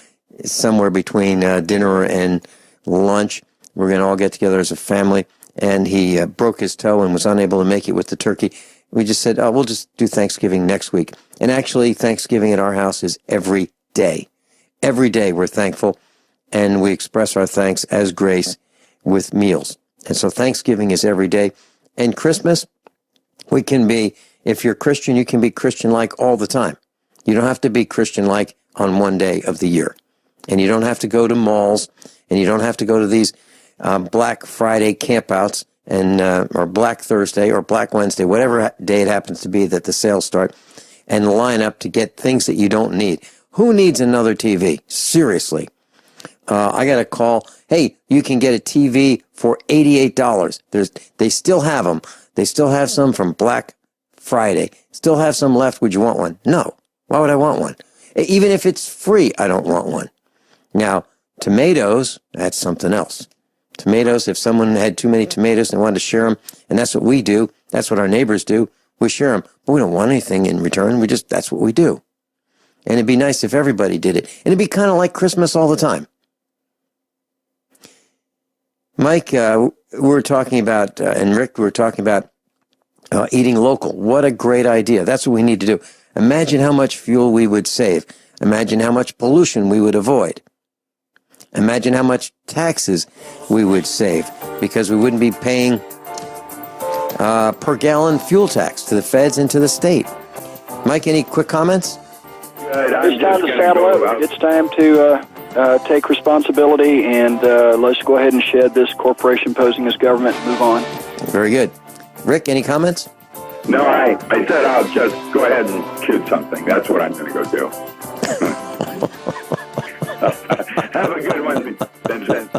somewhere between dinner and lunch. We're going to all get together as a family. And he broke his toe and was unable to make it with the turkey. We just said, we'll just do Thanksgiving next week. And actually, Thanksgiving at our house is every day. Every day we're thankful, and we express our thanks as grace with meals. And so Thanksgiving is every day. And Christmas, we can be, if you're Christian, you can be Christian-like all the time. You don't have to be Christian-like on one day of the year. And you don't have to go to malls, and you don't have to go to these Black Friday campouts and or Black Thursday or Black Wednesday, whatever day it happens to be that the sales start, and line up to get things that you don't need. Who needs another TV? Seriously. I got a call. Hey, you can get a TV for $88. They still have them. They still have some from Black Friday. Still have some left. Would you want one? No. Why would I want one? Even if it's free, I don't want one. Now, tomatoes, that's something else. Tomatoes, if someone had too many tomatoes and wanted to share them, and that's what we do, that's what our neighbors do, we share them. But we don't want anything in return. That's what we do. And it'd be nice if everybody did it. And it'd be kind of like Christmas all the time. Mike, we're talking about, and Rick, we're talking about eating local. What a great idea. That's what we need to do. Imagine how much fuel we would save. Imagine how much pollution we would avoid. Imagine how much taxes we would save because we wouldn't be paying per gallon fuel tax to the feds and to the state. Mike, any quick comments? It's time to saddle up. It's time to take responsibility and let's go ahead and shed this corporation posing as government and move on. Very good. Rick, any comments? No, I said I'll just go ahead and shoot something. That's what I'm going to go do. Have a good one, Vincent.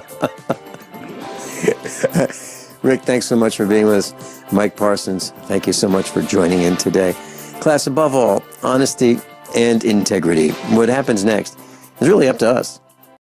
Rick, thanks so much for being with us. Mike Parsons, thank you so much for joining in today. Class, above all, honesty and integrity. What happens next is really up to us.